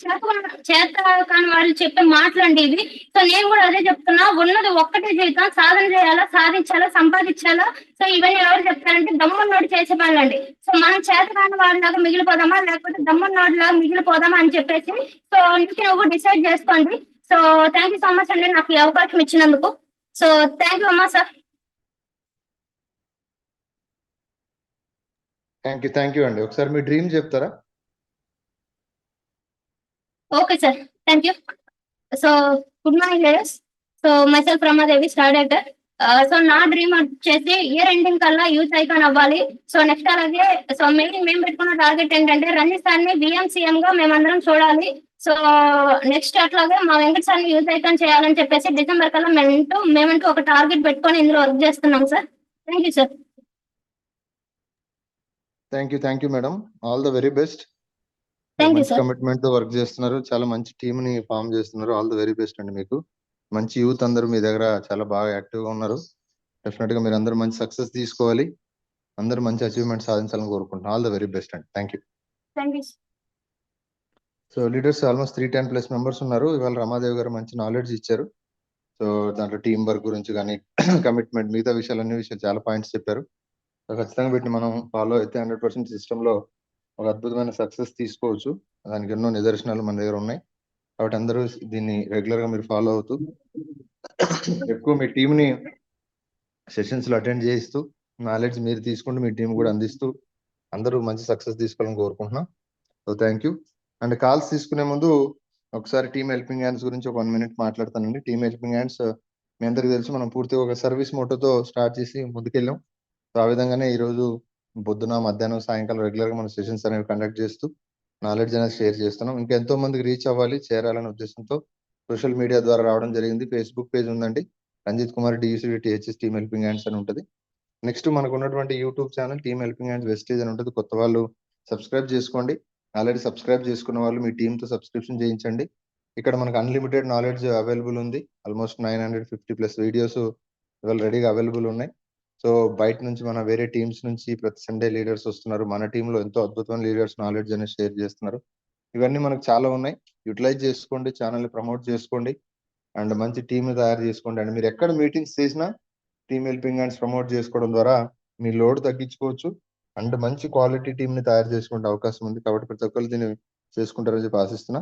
S2: చేత కాని వాళ్ళు చెప్పే మాటలండి ఇవి. సో నేను కూడా అదే చెప్తున్నా, ఉన్నది ఒక్కటే జీవితం, సాధన చేయాలా, సాధించాలా, సంపాదించాలా. సో ఇవన్నీ ఎవరు చెప్తారంటే దమ్మున్నోడు చేసే పనులండి. సో మనం చేత కాని వాళ్ళలాగా మిగిలిపోదామా లేకపోతే దమ్మున్నోడిలాగా మిగిలిపోదామా అని చెప్పేసి సో నువ్వు డిసైడ్ చేసుకోండి. So thank you so much అండి నాకు ఈ అవకాశం ఇచ్చినందుకు. సో థ్యాంక్ యూ అమ్మా సార్.
S1: థ్యాంక్ యూ అండి. ఒకసారి మీ డ్రీమ్ చెప్తారా?
S2: Okay sir, thank you. So good morning ladders. So myself Ramadevi, star director. So నా డ్రీమ్ వచ్చేసి ఇయర్ ఎండింగ్ కల్లా యూత్ ఐకాన్ అవ్వాలి. సో నెక్స్ట్ అలాగే సో మేము పెట్టుకున్న టార్గెట్ ఏంటంటే రంజిత్ సార్ని VMCM గా మేమందరం చూడాలి. సో నెక్స్ట్ అట్లాగే మా వెంకట సార్ని యూత్ ఐకాన్ చేయాలని చెప్పేసి డిసెంబర్ కల్లా మేమంటూ ఒక టార్గెట్ పెట్టుకొని ఇందులో వర్క్ చేస్తున్నాం sir. Thank you sir.
S1: Thank you madam. All the very best.
S2: Thank you sir.
S1: Commitment తో వర్క్ చేస్తున్నారు, చాలా మంచి టీమ్ ని ఫామ్ చేస్తున్నారు. ఆల్ ద వెరీ బెస్ట్ అండి. మీకు మంచి యూత్ అందరూ మీ దగ్గర చాలా బాగా యాక్టివ్ గా ఉన్నారు. డెఫినెట్ గా మీరు అందరూ మంచి సక్సెస్ తీసుకోవాలి, అందరూ మంచి అచీవ్మెంట్ సాధించాలని కోరుకుంటున్నాను. ఆల్ ద వెరీ బెస్ట్ అండి. Thank you.
S2: Thank you.
S1: So leaders almost 310+ members ఉన్నారు. ఇవాళ రమాదేవి గారు మంచి నాలెడ్జ్ ఇచ్చారు. సో దాంట్లో టీం వర్క్ గురించి కానీ కమిట్మెంట్ మిగతా విషయాలు అన్ని విషయాలు చాలా పాయింట్స్ చెప్పారు. సో ఖచ్చితంగా వీటిని మనం ఫాలో అయితే 100% సిస్టంలో ఒక అద్భుతమైన సక్సెస్ తీసుకోవచ్చు. దానికి ఎన్నో నిదర్శనాలు మన దగ్గర ఉన్నాయి. కాబట్టి అందరూ దీన్ని రెగ్యులర్ గా మీరు ఫాలో అవుతూ ఎక్కువ మీ టీంని సెషన్స్ లో అటెండ్ చేయిస్తూ నాలెడ్జ్ మీరు తీసుకుంటూ మీ టీం కూడా అందిస్తూ అందరూ మంచి సక్సెస్ తీసుకోవాలని కోరుకుంటున్నాం. So thank you. And calls తీసుకునే ముందు ఒకసారి టీమ్ హెల్పింగ్ హ్యాండ్స్ గురించి ఒక 1 minute మాట్లాడతానండి. టీమ్ హెల్పింగ్ హ్యాండ్స్ మీ అందరికీ తెలుసు, మనం పూర్తిగా ఒక సర్వీస్ మోటోతో స్టార్ట్ చేసి ముందుకెళ్ళాం. సో ఆ విధంగానే ఈ రోజు పొద్దున, మధ్యాహ్నం, సాయంకాలం రెగ్యులర్ గా మన సెషన్స్ అనేవి కండక్ట్ చేస్తూ నాలెడ్జ్ అనేది షేర్ చేస్తున్నాం. ఇంకా ఎంతో మందికి రీచ్ అవ్వాలి, చేరాలనే ఉద్దేశంతో సోషల్ మీడియా ద్వారా రావడం జరిగింది. ఫేస్బుక్ పేజ్ ఉందండి, Ranjith Kumar DUCD THS team helping hands అని ఉంటుంది. నెక్స్ట్ మనకు ఉన్నటువంటి YouTube channel team helping hands వెస్టేజ్ అని ఉంటుంది. కొత్త వాళ్ళు సబ్స్క్రైబ్ చేసుకోండి. ఆల్రెడీ సబ్స్క్రైబ్ చేసుకున్న వాళ్ళు మీ టీమ్ తో సబ్స్క్రిప్షన్ చేయించండి. ఇక్కడ మనకు అన్లిమిటెడ్ నాలెడ్జ్ అవైలబుల్ ఉంది. ఆల్మోస్ట్ 950+ వీడియోస్ ఇవాళ రెడీగా అవైలబుల్ ఉన్నాయి. సో బయట నుంచి మన వేరే టీమ్స్ నుంచి ప్రతి సండే లీడర్స్ వస్తున్నారు. మన టీంలో ఎంతో అద్భుతమైన లీడర్స్ నాలెడ్జ్ అనేది షేర్ చేస్తున్నారు. ఇవన్నీ మనకు చాలా ఉన్నాయి. యూటిలైజ్ చేసుకోండి, ఛానల్ ప్రమోట్ చేసుకోండి అండ్ మంచి టీమ్ తయారు చేసుకోండి. అండ్ మీరు ఎక్కడ మీటింగ్స్ చేసినా టీమ్ హెల్పింగ్ హ్యాండ్స్ ప్రమోట్ చేసుకోవడం ద్వారా మీ లోడ్ తగ్గించుకోవచ్చు అండ్ మంచి క్వాలిటీ టీమ్ ని తయారు చేసుకునే అవకాశం ఉంది. కాబట్టి ప్రతి ఒక్కరు దీన్ని చేసుకుంటారని చెప్పి ఆశిస్తున్నా.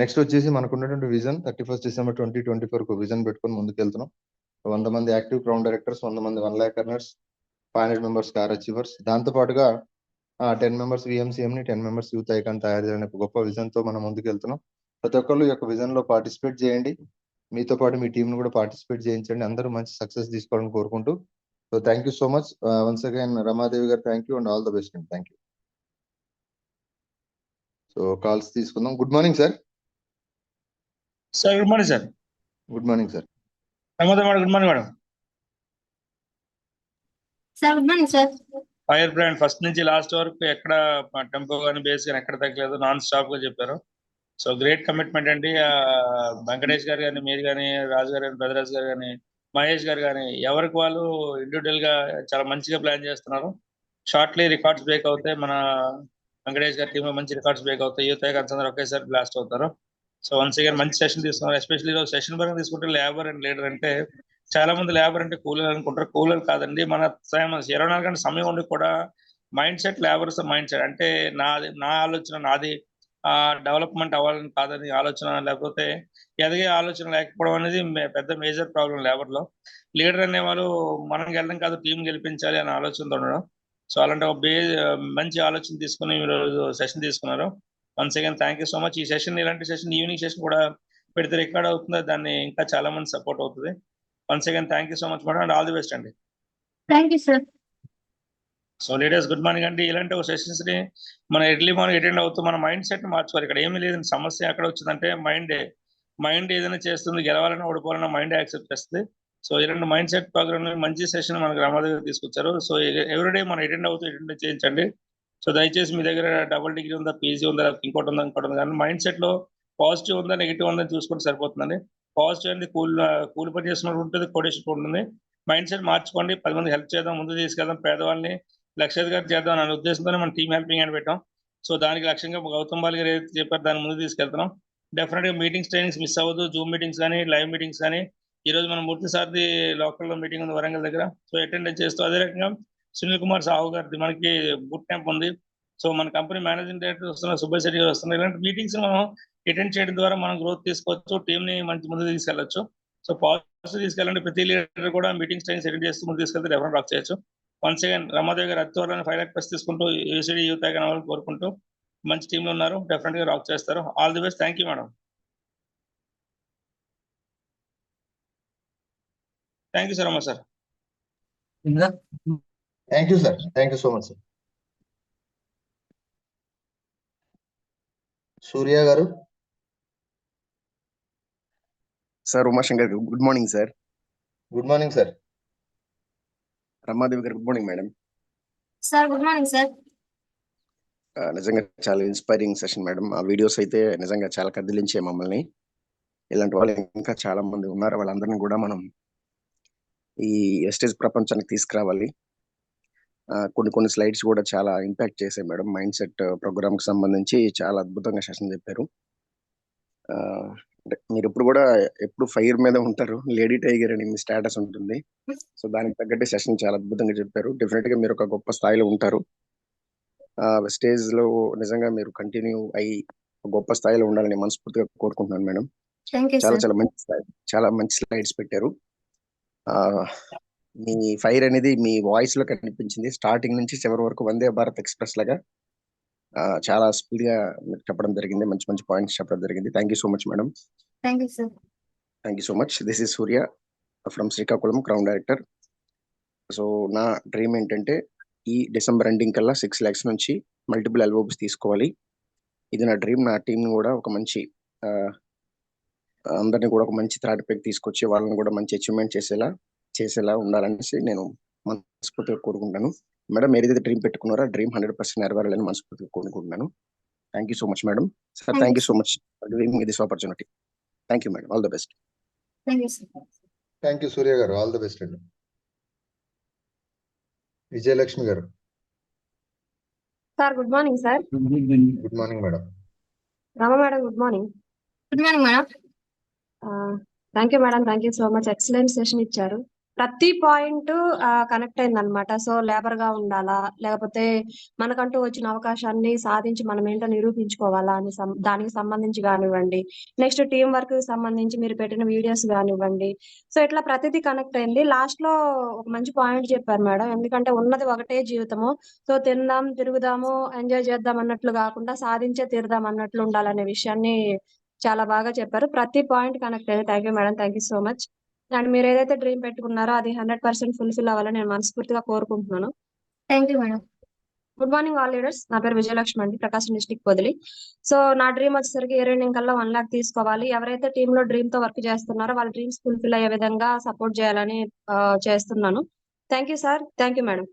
S1: నెక్స్ట్ వచ్చేసి మనకు ఉన్నటువంటి విజన్ 31st December 2024 విజన్ పెట్టుకొని ముందుకెళ్తున్నాం. 100 మంది యాక్టివ్ క్రౌన్ డైరెక్టర్స్, 100 మంది 1 lakh earners, 500 members car achievers, దాంతో పాటుగా 10 members VMCM ని, 10 members యూత్ ఐకాన్ తయారు చేయాలనే గొప్ప విజన్ తో మనం ముందుకెళ్తున్నాం. ప్రతి ఒక్కరు ఈ యొక్క విజన్ లో పార్టిసిపేట్ చేయండి. మీతో పాటు మీ టీం ను కూడా పార్టిసిపేట్ చేయించండి. అందరూ మంచి సక్సెస్ తీసుకోవాలని కోరుకుంటూ so thank you so much once again Ramadevi గారు, thank you and all the best అండి. Thank you. సో కాల్స్ తీసుకుందాం. Good morning sir.
S11: Sir good morning sir.
S1: Good morning sir.
S11: నమస్తే madam. Good morning madam.
S2: Sir good morning sir.
S11: Fire brand first నుంచి last వరకు ఎక్కడ tempo కానీ base కానీ ఎక్కడ తగ్గలేదు, నాన్ స్టాప్ గా చెప్పారు. సో గ్రేట్ కమిట్మెంట్ అండి. వెంకటేష్ గారు కానీ, మీరు కానీ, రాజు గారు కానీ, భద్రాజ్ గారు కానీ, మహేష్ గారు కానీ, ఎవరికి వాళ్ళు ఇండివిజువల్ గా చాలా మంచిగా ప్లాన్ చేస్తున్నారు. షార్ట్లీ రికార్డ్స్ బ్రేక్ అవుతాయి. మన వెంకటేష్ గారి టీంలో మంచి రికార్డ్స్ బ్రేక్ అవుతాయి. యూత్ ఐకాన్స్ అందరూ ఒకేసారి బ్లాస్ట్ అవుతారు. సో వన్స్ అగైన్ మంచి సెషన్ తీసుకున్నారు. ఎస్పెషల్లీ ఈరోజు సెషన్ పరంగా తీసుకుంటే లేబర్ అండ్ లీడర్ అంటే చాలా మంది లేబర్ అంటే కూలర్ అనుకుంటారు. కూలర్ కాదండి. మన 24 గంటల సమయం ఉండి కూడా mind set labours mind set అంటే నా ఆలోచన నాది డెవలప్మెంట్ అవ్వాలని కాదని ఆలోచన, లేకపోతే ఎదిగే ఆలోచన లేకపోవడం అనేది పెద్ద మేజర్ ప్రాబ్లం లేబర్ లో. లీడర్ అనేవాళ్ళు మనం గెలడం కాదు, టీం గెలిపించాలి అనే ఆలోచనతో ఉండడం. సో అలాంటి ఒక మంచి ఆలోచన తీసుకుని మీరు సెషన్ తీసుకున్నారు. Once again thank you so much. ఈ సెషన్ ఇలాంటి సెషన్ ఈవినింగ్ సెషన్ కూడా పెడితే రికార్డ్ అవుతుంది, దాన్ని ఇంకా చాలా మంది సపోర్ట్ అవుతుంది. Once again thank you so much madam and all the best అండి.
S2: Thank you sir.
S11: So leaders good morning అండి. ఇలాంటి ఒక సెషన్స్ ని మన ఎర్లీ మార్నింగ్ అటెండ్ అవుతూ మన మైండ్ సెట్ మార్చుకోవాలి. ఇక్కడ ఏమీ లేదండి. సమస్య ఎక్కడ వచ్చిందంటే మైండ్ ఏదైనా చేస్తుంది, గెలవాలని ఓడిపోవాలన్న మైండ్ యాక్సెప్ట్ చేస్తుంది. సో ఇలాంటి మైండ్ సెట్ ప్రోగ్రామ్ మంచి సెషన్ మనకు రమాదేవి తీసుకొచ్చారు. సో ఎవ్రీడే మనం అటెండ్ అవుతూ అటెండ్ చేయించండి. సో దయచేసి మీ దగ్గర డబుల్ డిగ్రీ ఉందా, PG ఉందా, ఇంకోటి ఉందా కానీ మైండ్ సెట్ లో పాజిటివ్ ఉందా, నెగిటివ్ ఉందా చూసుకుంటే సరిపోతుందండి. పాజిటివ్ అనేది కూలి పని చేస్తున్నట్టు ఉంటుంది, కొటేషన్ ఉంటుంది. మైండ్ సెట్ మార్చుకోండి. 10 మంది హెల్ప్ చేద్దాం, ముందు తీసుకెళ్దాం, పేదవాళ్ళని లక్షాధికారి చేద్దాం అనే ఉద్దేశంతోనే మనం టీమ్ హెల్పింగ్ అని పెట్టాం. సో దానికి లక్ష్యంగా గౌతమ్ బాల్ గారు ఏదైతే చెప్పారు దాన్ని ముందు తీసుకెళ్తున్నాం. డెఫినెట్ గా మీటింగ్స్, ట్రైనింగ్స్ మిస్ అవ్వదు. జూమ్ మీటింగ్స్ కానీ, లైవ్ మీటింగ్స్ కానీ. ఈ రోజు మనం మూర్తి సార్ది లోకల్ లో మీటింగ్ ఉంది వరంగల్ దగ్గర. సో అటెండ్ చేస్తూ అదే రకంగా సునీల్ కుమార్ సాహు గారిది మనకి బుట్ క్యాంప్ ఉంది. సో మన కంపెనీ మేనేజింగ్ డైరెక్టర్ వస్తున్నారు, సుబ్బయ్య శెట్టి గారు వస్తున్నారు. ఇలాంటి మీటింగ్స్ మనం అటెండ్ చేయడం ద్వారా మనం గ్రోత్ తీసుకోవచ్చు, టీమ్ ని మంచి ముందు తీసుకెళ్లొచ్చు. సో పాజిటివ్ తీసుకెళ్ళండి. ప్రతి లీడర్ కూడా మీటింగ్స్ ట్రైనింగ్స్ అటెండ్ చేస్తూ ముందు తీసుకెళ్తే డెఫినెట్ రాక్ చేయొచ్చు. వన్స్ అగైన్ రమాదేవి గారు అత్యవరాన్ని 5 lakh+ తీసుకుంటూ UCD యూత్ ఐకాన్ అవ్వాలని కోరుకుంటూ మంచి టీంలో ఉన్నారు, డెఫినెట్ గా రాక్ చేస్తారు. All the best. Thank you madam. Thank you sir. అమ్మా sir.
S1: Thank you sir. Thank you so much sir. Surya garu.
S12: Sir Umashankar garu good morning sir.
S1: Good morning sir.
S12: Ramadevi గారు good morning madam.
S2: Sir good morning sir.
S12: నిజంగా చాలా inspiring session madam. ఆ videos అయితే నిజంగా చాలా కదిలించే మమ్మల్ని. ఇలాంటి వాళ్ళు ఇంకా చాలా మంది ఉన్నారు. వాళ్ళందరినీ కూడా మనం ఈ వెస్టేజ్ ప్రపంచానికి తీసుకురావాలి. కొన్ని స్లైడ్స్ కూడా చాలా ఇంపాక్ట్ చేశాయి మేడం. మైండ్ సెట్ ప్రోగ్రామ్కి సంబంధించి చాలా అద్భుతంగా సెషన్ చెప్పారు. అంటే మీరు ఇప్పుడు కూడా ఎప్పుడు ఫైర్ మీద ఉంటారు, లేడీ టైగర్ అని మీ స్టేటస్ ఉంటుంది. సో దానికి తగ్గట్టు సెషన్ చాలా అద్భుతంగా చెప్పారు. డెఫినెట్ గా మీరు ఒక గొప్ప స్థాయిలో ఉంటారు. స్టేజ్ లో నిజంగా మీరు కంటిన్యూ అయ్యి గొప్ప స్థాయిలో ఉండాలని మనస్ఫూర్తిగా కోరుకుంటున్నాను మేడం. చాలా మంచి స్లైడ్స్ పెట్టారు. మీ ఫైర్ అనేది మీ వాయిస్ లో కనిపించింది. స్టార్టింగ్ నుంచి చివరి వరకు వందే భారత్ ఎక్స్ప్రెస్ లాగా చాలా స్పీడ్ గా మీరు చెప్పడం జరిగింది. మంచి పాయింట్స్ చెప్పడం జరిగింది. Thank you so much madam.
S2: Thank you sir.
S12: Thank you so much. This is Surya from Srikakulam, crown director. So నా డ్రీమ్ ఏంటంటే ఈ డిసెంబర్ ఎండింగ్ కల్లా 6 lakhs నుంచి మల్టిపుల్ ఎల్ఓబిస్ తీసుకోవాలి. ఇది నా డ్రీమ్. నా టీం కూడా ఒక మంచి అందరినీ కూడా ఒక మంచి థ్రాట్ పైకి తీసుకొచ్చి వాళ్ళని కూడా మంచి అచీవ్మెంట్ చేసేలా ఉండాలనేసి నేను మనస్ఫూర్తిగా కోరుకుంటాను. మేడం మీరు ఏదైతే డ్రీమ్ పెట్టుకున్నారో డ్రీమ్ 100% నెరవేరాలని మనస్ఫూర్తిగా కోరుకుంటున్నాను. Thank you so much madam. Sir thank you so much for giving me this opportunity. Thank you madam. All the best.
S1: Thank you Surya garu. All the best అండి. Vijayalakshmi garu.
S13: Sir good morning sir.
S1: Good morning madam.
S13: Rama madam good morning.
S2: Good morning madam.
S13: Thank you madam. Thank you so much. Excellent session ఇచ్చారు. ప్రతి point connect అయింది అనమాట. So labour గా ఉండాలా, లేకపోతే మనకంటూ వచ్చిన అవకాశాన్ని సాధించి మనం ఏంటో నిరూపించుకోవాలా అని దానికి సంబంధించి కానివ్వండి, నెక్స్ట్ టీం వర్క్ కి సంబంధించి మీరు పెట్టిన వీడియోస్ కానివ్వండి. సో ఇట్లా ప్రతిదీ కనెక్ట్ అయింది. లాస్ట్ లో ఒక మంచి పాయింట్ చెప్పారు మేడం. ఎందుకంటే ఉన్నది ఒకటే జీవితము. సో తిందాం, తిరుగుదాము, ఎంజాయ్ చేద్దాం అన్నట్లు కాకుండా సాధించే తీరుదాం అన్నట్లు ఉండాలనే విషయాన్ని చాలా బాగా చెప్పారు. ప్రతి పాయింట్ కనెక్ట్ అయ్యింది. Thank you madam. Thank you so much. And మీరు ఏదైతే డ్రీమ్ పెట్టుకున్నారో అది 100% ఫుల్ఫిల్ అవ్వాలని నేను మనస్ఫూర్తిగా కోరుకుంటున్నాను.
S2: Thank you madam.
S13: Good morning all leaders. నా పేరు విజయలక్ష్మి అండి, ప్రకాశం డిస్ట్రిక్ట్ పొదిలి. సో నా డ్రీమ్ వచ్చేసరికి ఏ రెండింగ్ కల్లా 1 lakh తీసుకోవాలి. ఎవరైతే టీమ్ లో డ్రీమ్ తో వర్క్ చేస్తున్నారో వాళ్ళ డ్రీమ్స్ ఫుల్ఫిల్ అయ్యే విధంగా సపోర్ట్ చేయాలని చేస్తున్నాను. Thank you sir. Thank you madam.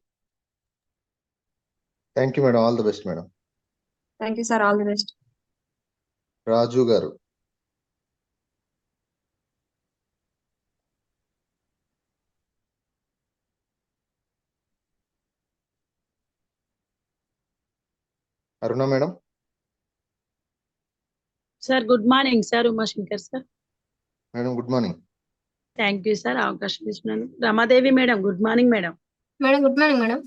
S1: Thank you madam. All the best madam.
S13: Thank you sir. All the best.
S1: Raju గారు. Aruna madam.
S14: Sir good morning sir. Umashankar sir.
S1: Madam good morning.
S14: Thank you sir అవకాశం ఇచ్చినాను. Ramadevi madam good morning madam.
S2: Madam good morning madam.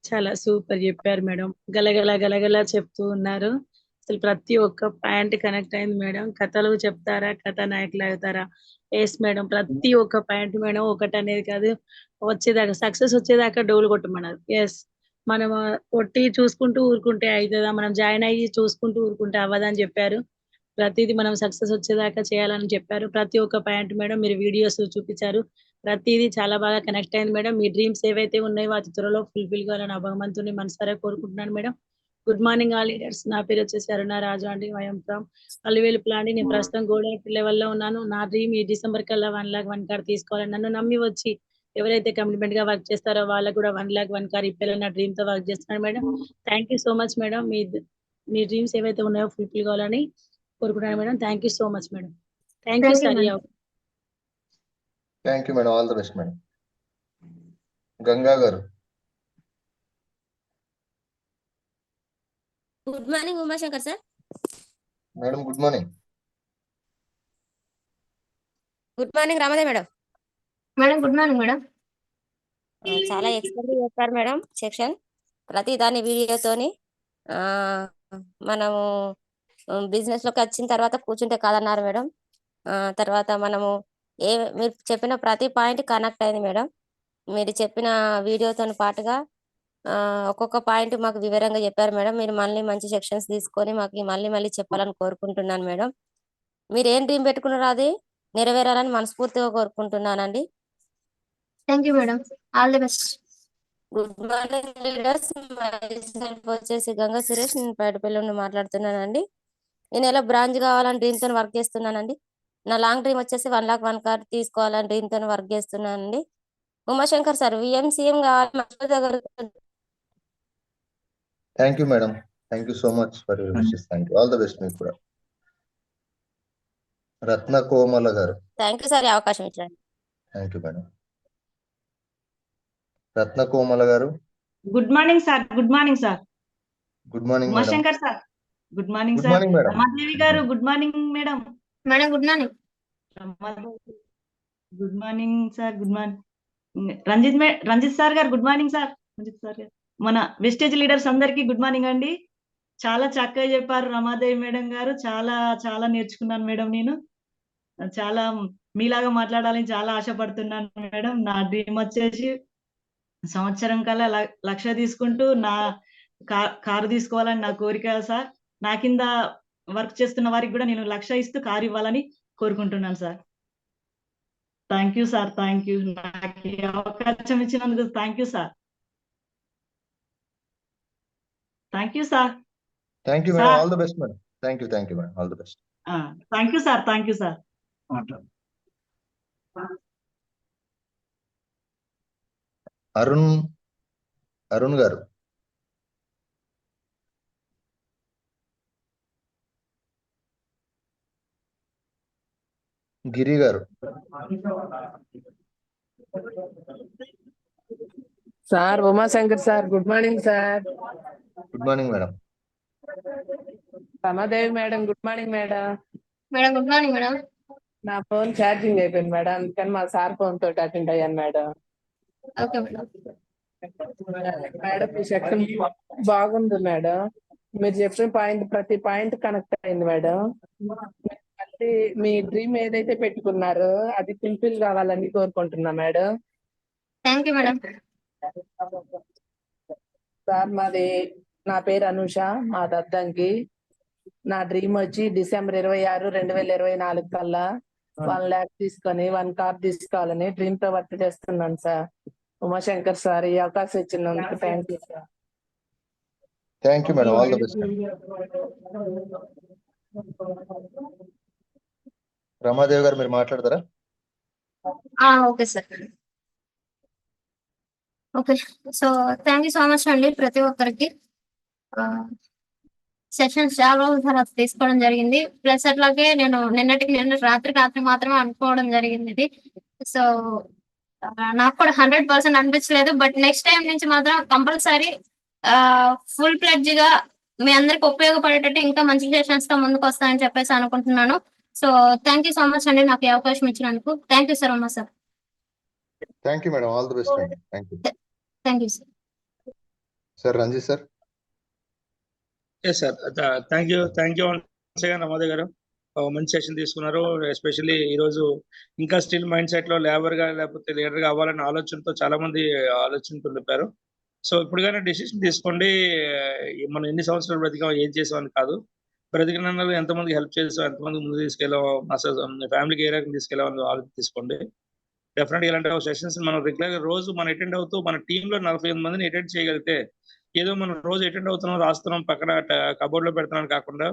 S14: చాలా super చెప్పారు madam. గలగల చెప్తూ ఉన్నారు. అసలు ప్రతి ఒక్క పాయింట్ కనెక్ట్ అయింది మేడం. కథలు చెప్తారా, కథానాయకులు అవుతారా? Yes madam. ప్రతి ఒక్క పాయింట్ మేడం ఒకటి అనేది కాదు, వచ్చేదాకా సక్సెస్ వచ్చేదాకా డోలు కొట్టమన్నారు. ఎస్ మనం కొట్టి చూసుకుంటూ ఊరుకుంటే అవుతుందా, మనం జాయిన్ అయ్యి చూసుకుంటూ ఊరుకుంటే అవ్వదని చెప్పారు. ప్రతిదీ మనం సక్సెస్ వచ్చేదాకా చేయాలని చెప్పారు. ప్రతి ఒక్క పాయింట్ మేడం మీరు వీడియోస్ చూపించారు. ప్రతిదీ చాలా బాగా కనెక్ట్ అయింది మేడం. మీ డ్రీమ్స్ ఏవైతే ఉన్నాయో అతి త్వరలో ఫుల్ఫిల్ కావాలని ఆ భగవంతుని మనసారా కోరుకుంటున్నాను madam. Good morning all leaders. నా పేరు వచ్చేసి అరుణ రాజు అండి. ఐఎమ్ ఫ్రమ్ అల్లివేలుపుల అండి. నేను ప్రస్తుతం గోల్డ్ లెవెల్లో ఉన్నాను. నా డ్రీమ్ ఈ డిసెంబర్ కల్లా 1 lakh 1 car తీసుకోవాలని, నన్ను నమ్మి వచ్చి ఎవరైతే కమిట్మెంట్ గా వర్క్ చేస్తారో వాళ్ళకు కూడా 1 lakh 1 car ఇప్పాలని నా డ్రీమ్ తో వర్క్ చేస్తున్నాను madam. Thank you so much madam. మీ డ్రీమ్స్ ఏవైతే ఉన్నాయో ఫుల్ఫిల్ కావాలని కోరుకుంటున్నాను madam. Thank you so much madam. Thank you sir.
S1: Thank you madam. All the best madam. Ganga గారు.
S15: Good morning Umashankar sir.
S1: Madam good morning.
S15: Good morning Ramadevi madam.
S2: Madam good morning madam.
S15: చాలా expert చేస్తారు madam section. ప్రతి దాని వీడియోతోని మనము business లోకి వచ్చిన తర్వాత కూర్చుంటే కాదన్నారు మేడం. తర్వాత మనము మీరు చెప్పిన ప్రతి పాయింట్ కనెక్ట్ అయింది మేడం. మీరు చెప్పిన వీడియోతో పాటుగా ఒక్కొక్క పాయింట్ మాకు వివరంగా చెప్పారు మేడం. మీరు మళ్ళీ మంచి సెక్షన్స్ తీసుకొని మాకు మళ్ళీ చెప్పాలని కోరుకుంటున్నాను మేడం. మీరు ఏం డ్రీమ్ పెట్టుకున్నారో అది నెరవేరాలని మనస్ఫూర్తిగా కోరుకుంటున్నానండి.
S2: Thank you madam. All the best.
S15: Good morning leaders. వచ్చేసి గంగా సురేష్. నేను పేటపల్లి నుండి మాట్లాడుతున్నానండి. నేను ఎలా బ్రాంచ్ కావాలని డ్రీమ్ తో వర్క్ చేస్తున్నానండి. నా లాంగ్ డ్రీమ్ వచ్చేసి 1 lakh 1 car తీసుకోవాలని డ్రీమ్ తో వర్క్ చేస్తున్నానండి. ఉమాశంకర్ సార్ విఎంసీఎం కావాలి.
S1: Thank you madam. Thank you so much for your wishes. Thank you. All the best మీకు కూడా. రత్న కోమల గారు.
S15: థ్యాంక్ యూ సార్ అవకాశం ఇచ్చారు.
S1: Thank you madam. Ratna Komala గారు.
S16: Good morning sir. Good morning sir.
S1: Good morning madam.
S16: Umashankar sir. Good morning
S1: good
S16: sir.
S1: Morning madam.
S16: Ramadevi గారు good morning madam.
S2: Madam good morning.
S16: Good morning sir. Good morning. Ranjith sir గారు good morning sir. Ranjith sir గారు. మన వెస్టేజ్ leaders అందరికీ good morning అండి. చాలా చక్కగా చెప్పారు రమాదేవి మేడం గారు. చాలా చాలా నేర్చుకున్నాను మేడం నేను. చాలా మీలాగా మాట్లాడాలని చాలా ఆశపడుతున్నాను మేడం. నా డ్రీమ్ వచ్చేసి సంవత్సరం కల్లా 1,00,000 తీసుకుంటూ నా కారు తీసుకోవాలని నా కోరిక సార్. నా కింద వర్క్ చేస్తున్న వారికి కూడా నేను 1,00,000 ఇస్తూ కారు ఇవ్వాలని కోరుకుంటున్నాను sir. Thank you sir. Thank you. నాకు ఈ అవకాశం ఇచ్చినందుకు thank you sir. Thank you sir.
S1: Thank you madam. All the best madam. Thank you madam. All the best.
S16: Thank you sir. Thank you sir.
S1: Arun గారు. గిరి గారు.
S17: Sir Umashankar sir good morning sir.
S1: Good morning madam.
S17: Ramadevi madam good morning madam.
S2: Madam good morning madam.
S17: నా phone charging అయిపోయింది madam, అందుకని మా sir phone తోటి attend అయ్యాను madam.
S2: Okay madam.
S17: Madam ఈ section బాగుంది మేడం. మీరు చెప్పిన పాయింట్ ప్రతి పాయింట్ కనెక్ట్ అయింది మేడం. మళ్ళీ మీ డ్రీమ్ ఏదైతే పెట్టుకున్నారో అది ఫుల్ఫిల్ కావాలని కోరుకుంటున్నా madam.
S2: Thank you madam.
S17: Sir నా పేరు అనూష, మా దద్దంకి. నా డ్రీమ్ వచ్చి డిసెంబర్ 26, 2024 కల్లా 1 lakh తీసుకొని 1 కార్ తీసుకోవాలని డ్రీమ్ తో వర్క్ చేస్తున్నాను సార్. ఉమాశంకర్ సార్ ఈ అవకాశం ఇచ్చినందుకు thank you sir.
S1: Thank you madam. All the best. Ramadevi గారు మీరు మాట్లాడతారా?
S2: Okay sir. Okay, so thank you so much అండి ప్రతి ఒక్కరికి. సెషన్స్ చాలా రోజుల తర్వాత తీసుకోవడం జరిగింది. ప్లస్ అట్లాగే నేను నిన్న రాత్రి మాత్రమే అనుకోవడం జరిగింది ఇది. సో నాకు కూడా 100% అనిపించలేదు. బట్ నెక్స్ట్ టైం నుంచి మాత్రం కంపల్సరీ ఫుల్ ప్లెడ్జ్ గా మీ అందరికి ఉపయోగపడేటట్టు ఇంకా మంచి సెషన్స్ తో ముందుకు వస్తానని చెప్పేసి అనుకుంటున్నాను. So thank you so much అండి నాకు ఈ అవకాశం ఇచ్చినందుకు. Thank you sir. Uma sir.
S1: Thank you madam. All the best అండి. Thank you.
S2: Thank you sir.
S1: Sir Ranjith sir.
S11: Yes sir. Thank you once again Ramadevi గారు. మంచి సెషన్ తీసుకున్నారు. ఎస్పెషల్లీ ఈరోజు ఇంకా స్టిల్ మైండ్ సెట్ లో లేబర్ గా లేకపోతే లీడర్ గా అవ్వాలనే ఆలోచనతో చాలా మంది ఆలోచనతో చెప్పారు. సో ఇప్పుడుగానే డెసిషన్ తీసుకోండి. మనం ఎన్ని సంవత్సరాలు బ్రతికాం, ఏం చేసామని కాదు, బ్రతికిన ఎంతమందికి హెల్ప్ చేసాం, ఎంతమంది ముందు తీసుకెళ్ళాం, అసలు ఫ్యామిలీకి ఏ రకంగా తీసుకెళ్ళామని ఆలోచన తీసుకోండి. డెఫినెట్గా ఇలాంటి సెషన్స్ మనం రెగ్యులర్గా రోజు మనం అటెండ్ అవుతూ మన టీంలో 48 మందిని అటెండ్ చేయగలిగితే, ఏదో మనం రోజు అటెండ్ అవుతున్నాం, రాస్తున్నాం, పక్కన కబోర్డ్ లో పెడుతున్నాం కాకుండా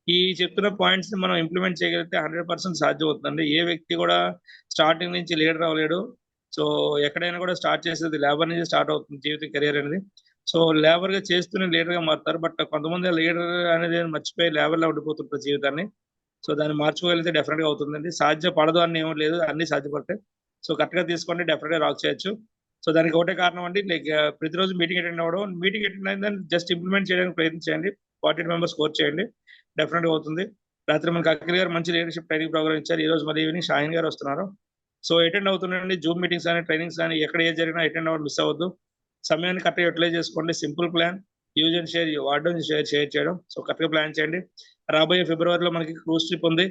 S11: ఈ చెప్తున్న పాయింట్స్ ని మనం ఇంప్లిమెంట్ చేయగలిగితే 100% సాధ్యం అవుతుందండి. ఏ వ్యక్తి కూడా స్టార్టింగ్ నుంచి లీడర్ అవ్వలేడు. సో ఎక్కడైనా కూడా స్టార్ట్ చేసేది లేబర్ నుంచి స్టార్ట్ అవుతుంది జీవితం, కెరియర్ అనేది. సో లేబర్ గా చేస్తూనే లీడర్ గా మారుతారు. బట్ కొంతమంది లీడర్ అనేది మర్చిపోయి లేబర్ లో ఉండిపోతుంటారు జీవితాన్ని. సో దాన్ని మార్చుకోగలిగితే డెఫినెట్ గా అవుతుందండి. సాధ్యపడదు అని ఏమీ లేదు, అన్ని సాధ్యపడతాయి. సో కరెక్ట్ గా తీసుకోండి, డెఫినెట్ గా రాక్ చేయొచ్చు. సో దానికి ఒకటే కారణం అండి, లైక్ ప్రతిరోజు మీటింగ్ అటెండ్ అవ్వడం. మీటింగ్ అటెండ్ అయిందని జస్ట్ ఇంప్లిమెంట్ చేయడానికి ప్రయత్నించండి. 48 మెంబర్స్ స్కోర్ చేయండి, డెఫినెట్ గా అవుతుంది. రాత్రి మనకి అఖిల్ గారు మంచి లీడర్షిప్ ట్రైనింగ్ ప్రోగ్రామ్ ఇచ్చారు. ఈ రోజు మళ్ళీ ఈవినింగ్ షాహిన్ గారు వస్తున్నారు. సో అటెండ్ అవుతుండండి. జూమ్ మీటింగ్స్ కానీ ట్రైనింగ్స్ కానీ ఎక్కడ ఏ జరిగినా అటెండ్ అవ్వడం మిస్ అవ్వద్దు. సమయాన్ని కరెక్ట్గా యూటిలైజ్ చేసుకోండి. Simple plan, use and share, వాడడం షేర్ చేయడం. సో కరెక్ట్గా ప్లాన్ చేయండి. రాబోయే ఫిబ్రవరిలో మనకి క్రూజ్ ట్రిప్ ఉంది.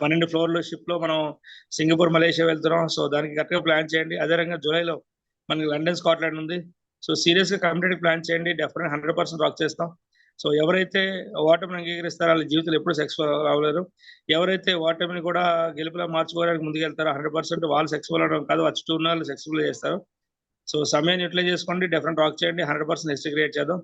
S11: 12 ఫ్లోర్ల షిప్ లో మనం సింగపూర్, మలేషియా వెళ్తున్నాం. సో దానికి కరెక్ట్గా ప్లాన్ చేయండి. అదే రకంగా జూలైలో మనకి లండన్, స్కాట్లాండ్ ఉంది. సో సీరియస్ గా కమిటెడ్ ప్లాన్ చేయండి, డెఫినెట్ 100% రాక్ చేస్తాం. సో ఎవరైతే ఓటమిని అంగీకరిస్తారో వాళ్ళ జీవితంలో ఎప్పుడు సక్సెస్ఫుల్ అవ్వలేరు. ఎవరైతే ఓటమిని కూడా గెలుపులా మార్చుకోవడానికి ముందుకెళ్తారో 100% వాళ్ళు సక్సెస్ఫుల్ అవడం కాదు, వచ్చి ఉన్న వాళ్ళు సక్సెస్ఫుల్ చేస్తారు. సో సమయాన్ని యూటిలైజ్ చేసుకోండి, డెఫినెట్ రాక్ చేయండి, 100% హిస్టరీ క్రియేట్ చేద్దాం.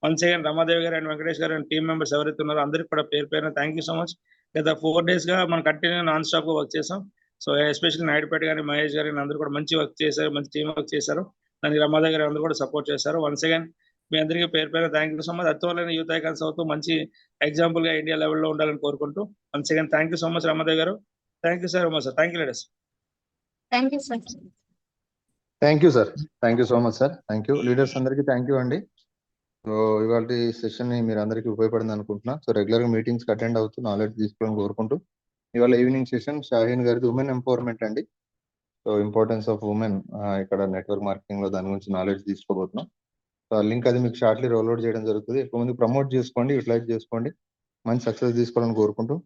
S11: వన్స్ అగైన్ రమాదేవి గారు అండ్ వెంకటేష్ గారు అండ్ టీమ్ మెంబర్స్ ఎవరైతే ఉన్నారో అందరికీ కూడా పేరు పేరున థ్యాంక్ యూ సో మచ్. గత 4 days గా మనం కంటిన్యూ నాన్ స్టాప్ గా వర్క్ చేసాం. సో ఎస్పెషల్లీ నాయుడుపేట కానీ మహేష్ గారు అందరూ కూడా మంచి వర్క్ చేశారు, మంచి టీం వర్క్ చేశారు. దానికి రమాదేవి గారు అందరూ కూడా సపోర్ట్ చేశారు. వన్స్ అగైన్ మీ అందరికీ పేరు పేరు థ్యాంక్ యూ సో మచ్. అత్వలైన యూత్ ఐకాన్స్ అవుతూ మంచి ఎగ్జాంపుల్ గా ఇండియా లెవెల్లో ఉండాలని కోరుకుంటూ once again thank you so much Ramadevi గారు. Thank you sir. Uma sir. Thank you leaders.
S2: Thank you sir.
S1: Thank you sir. Thank you so much sir. Thank you leaders అందరికీ thank you అండి. So ఇవాళ session ని మీరు అందరికీ ఉపయోగపడింది అనుకుంటున్నా. So regular గా మీటింగ్స్ అటెండ్ అవుతూ నాలెడ్జ్ తీసుకోవాలని కోరుకుంటూ ఇవాళ ఈవినింగ్ సెషన్ షాహీన్ గారిది ఉమెన్ ఎంపవర్మెంట్ అండి. సో ఇంపార్టెన్స్ ఆఫ్ ఉమెన్ ఇక్కడ నెట్వర్క్ మార్కెటింగ్ లో దాని గురించి నాలెడ్జ్ తీసుకోబోతున్నాం. సో ఆ లింక్ అది మీకు షార్ట్లీ రోల్అవుట్ చేయడం జరుగుతుంది. ఎక్కువ మంది ప్రమోట్ చేసుకోండి, యూటిలైజ్ చేసుకోండి, మంచి సక్సెస్ తీసుకోవాలని కోరుకుంటూ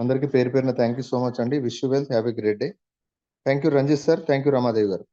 S1: అందరికీ పేరు పేరున థ్యాంక్ యూ సో మచ్ అండి. Wish you well, have a great day. Thank you Ranjith sir. Thank you Ramadevi గారు.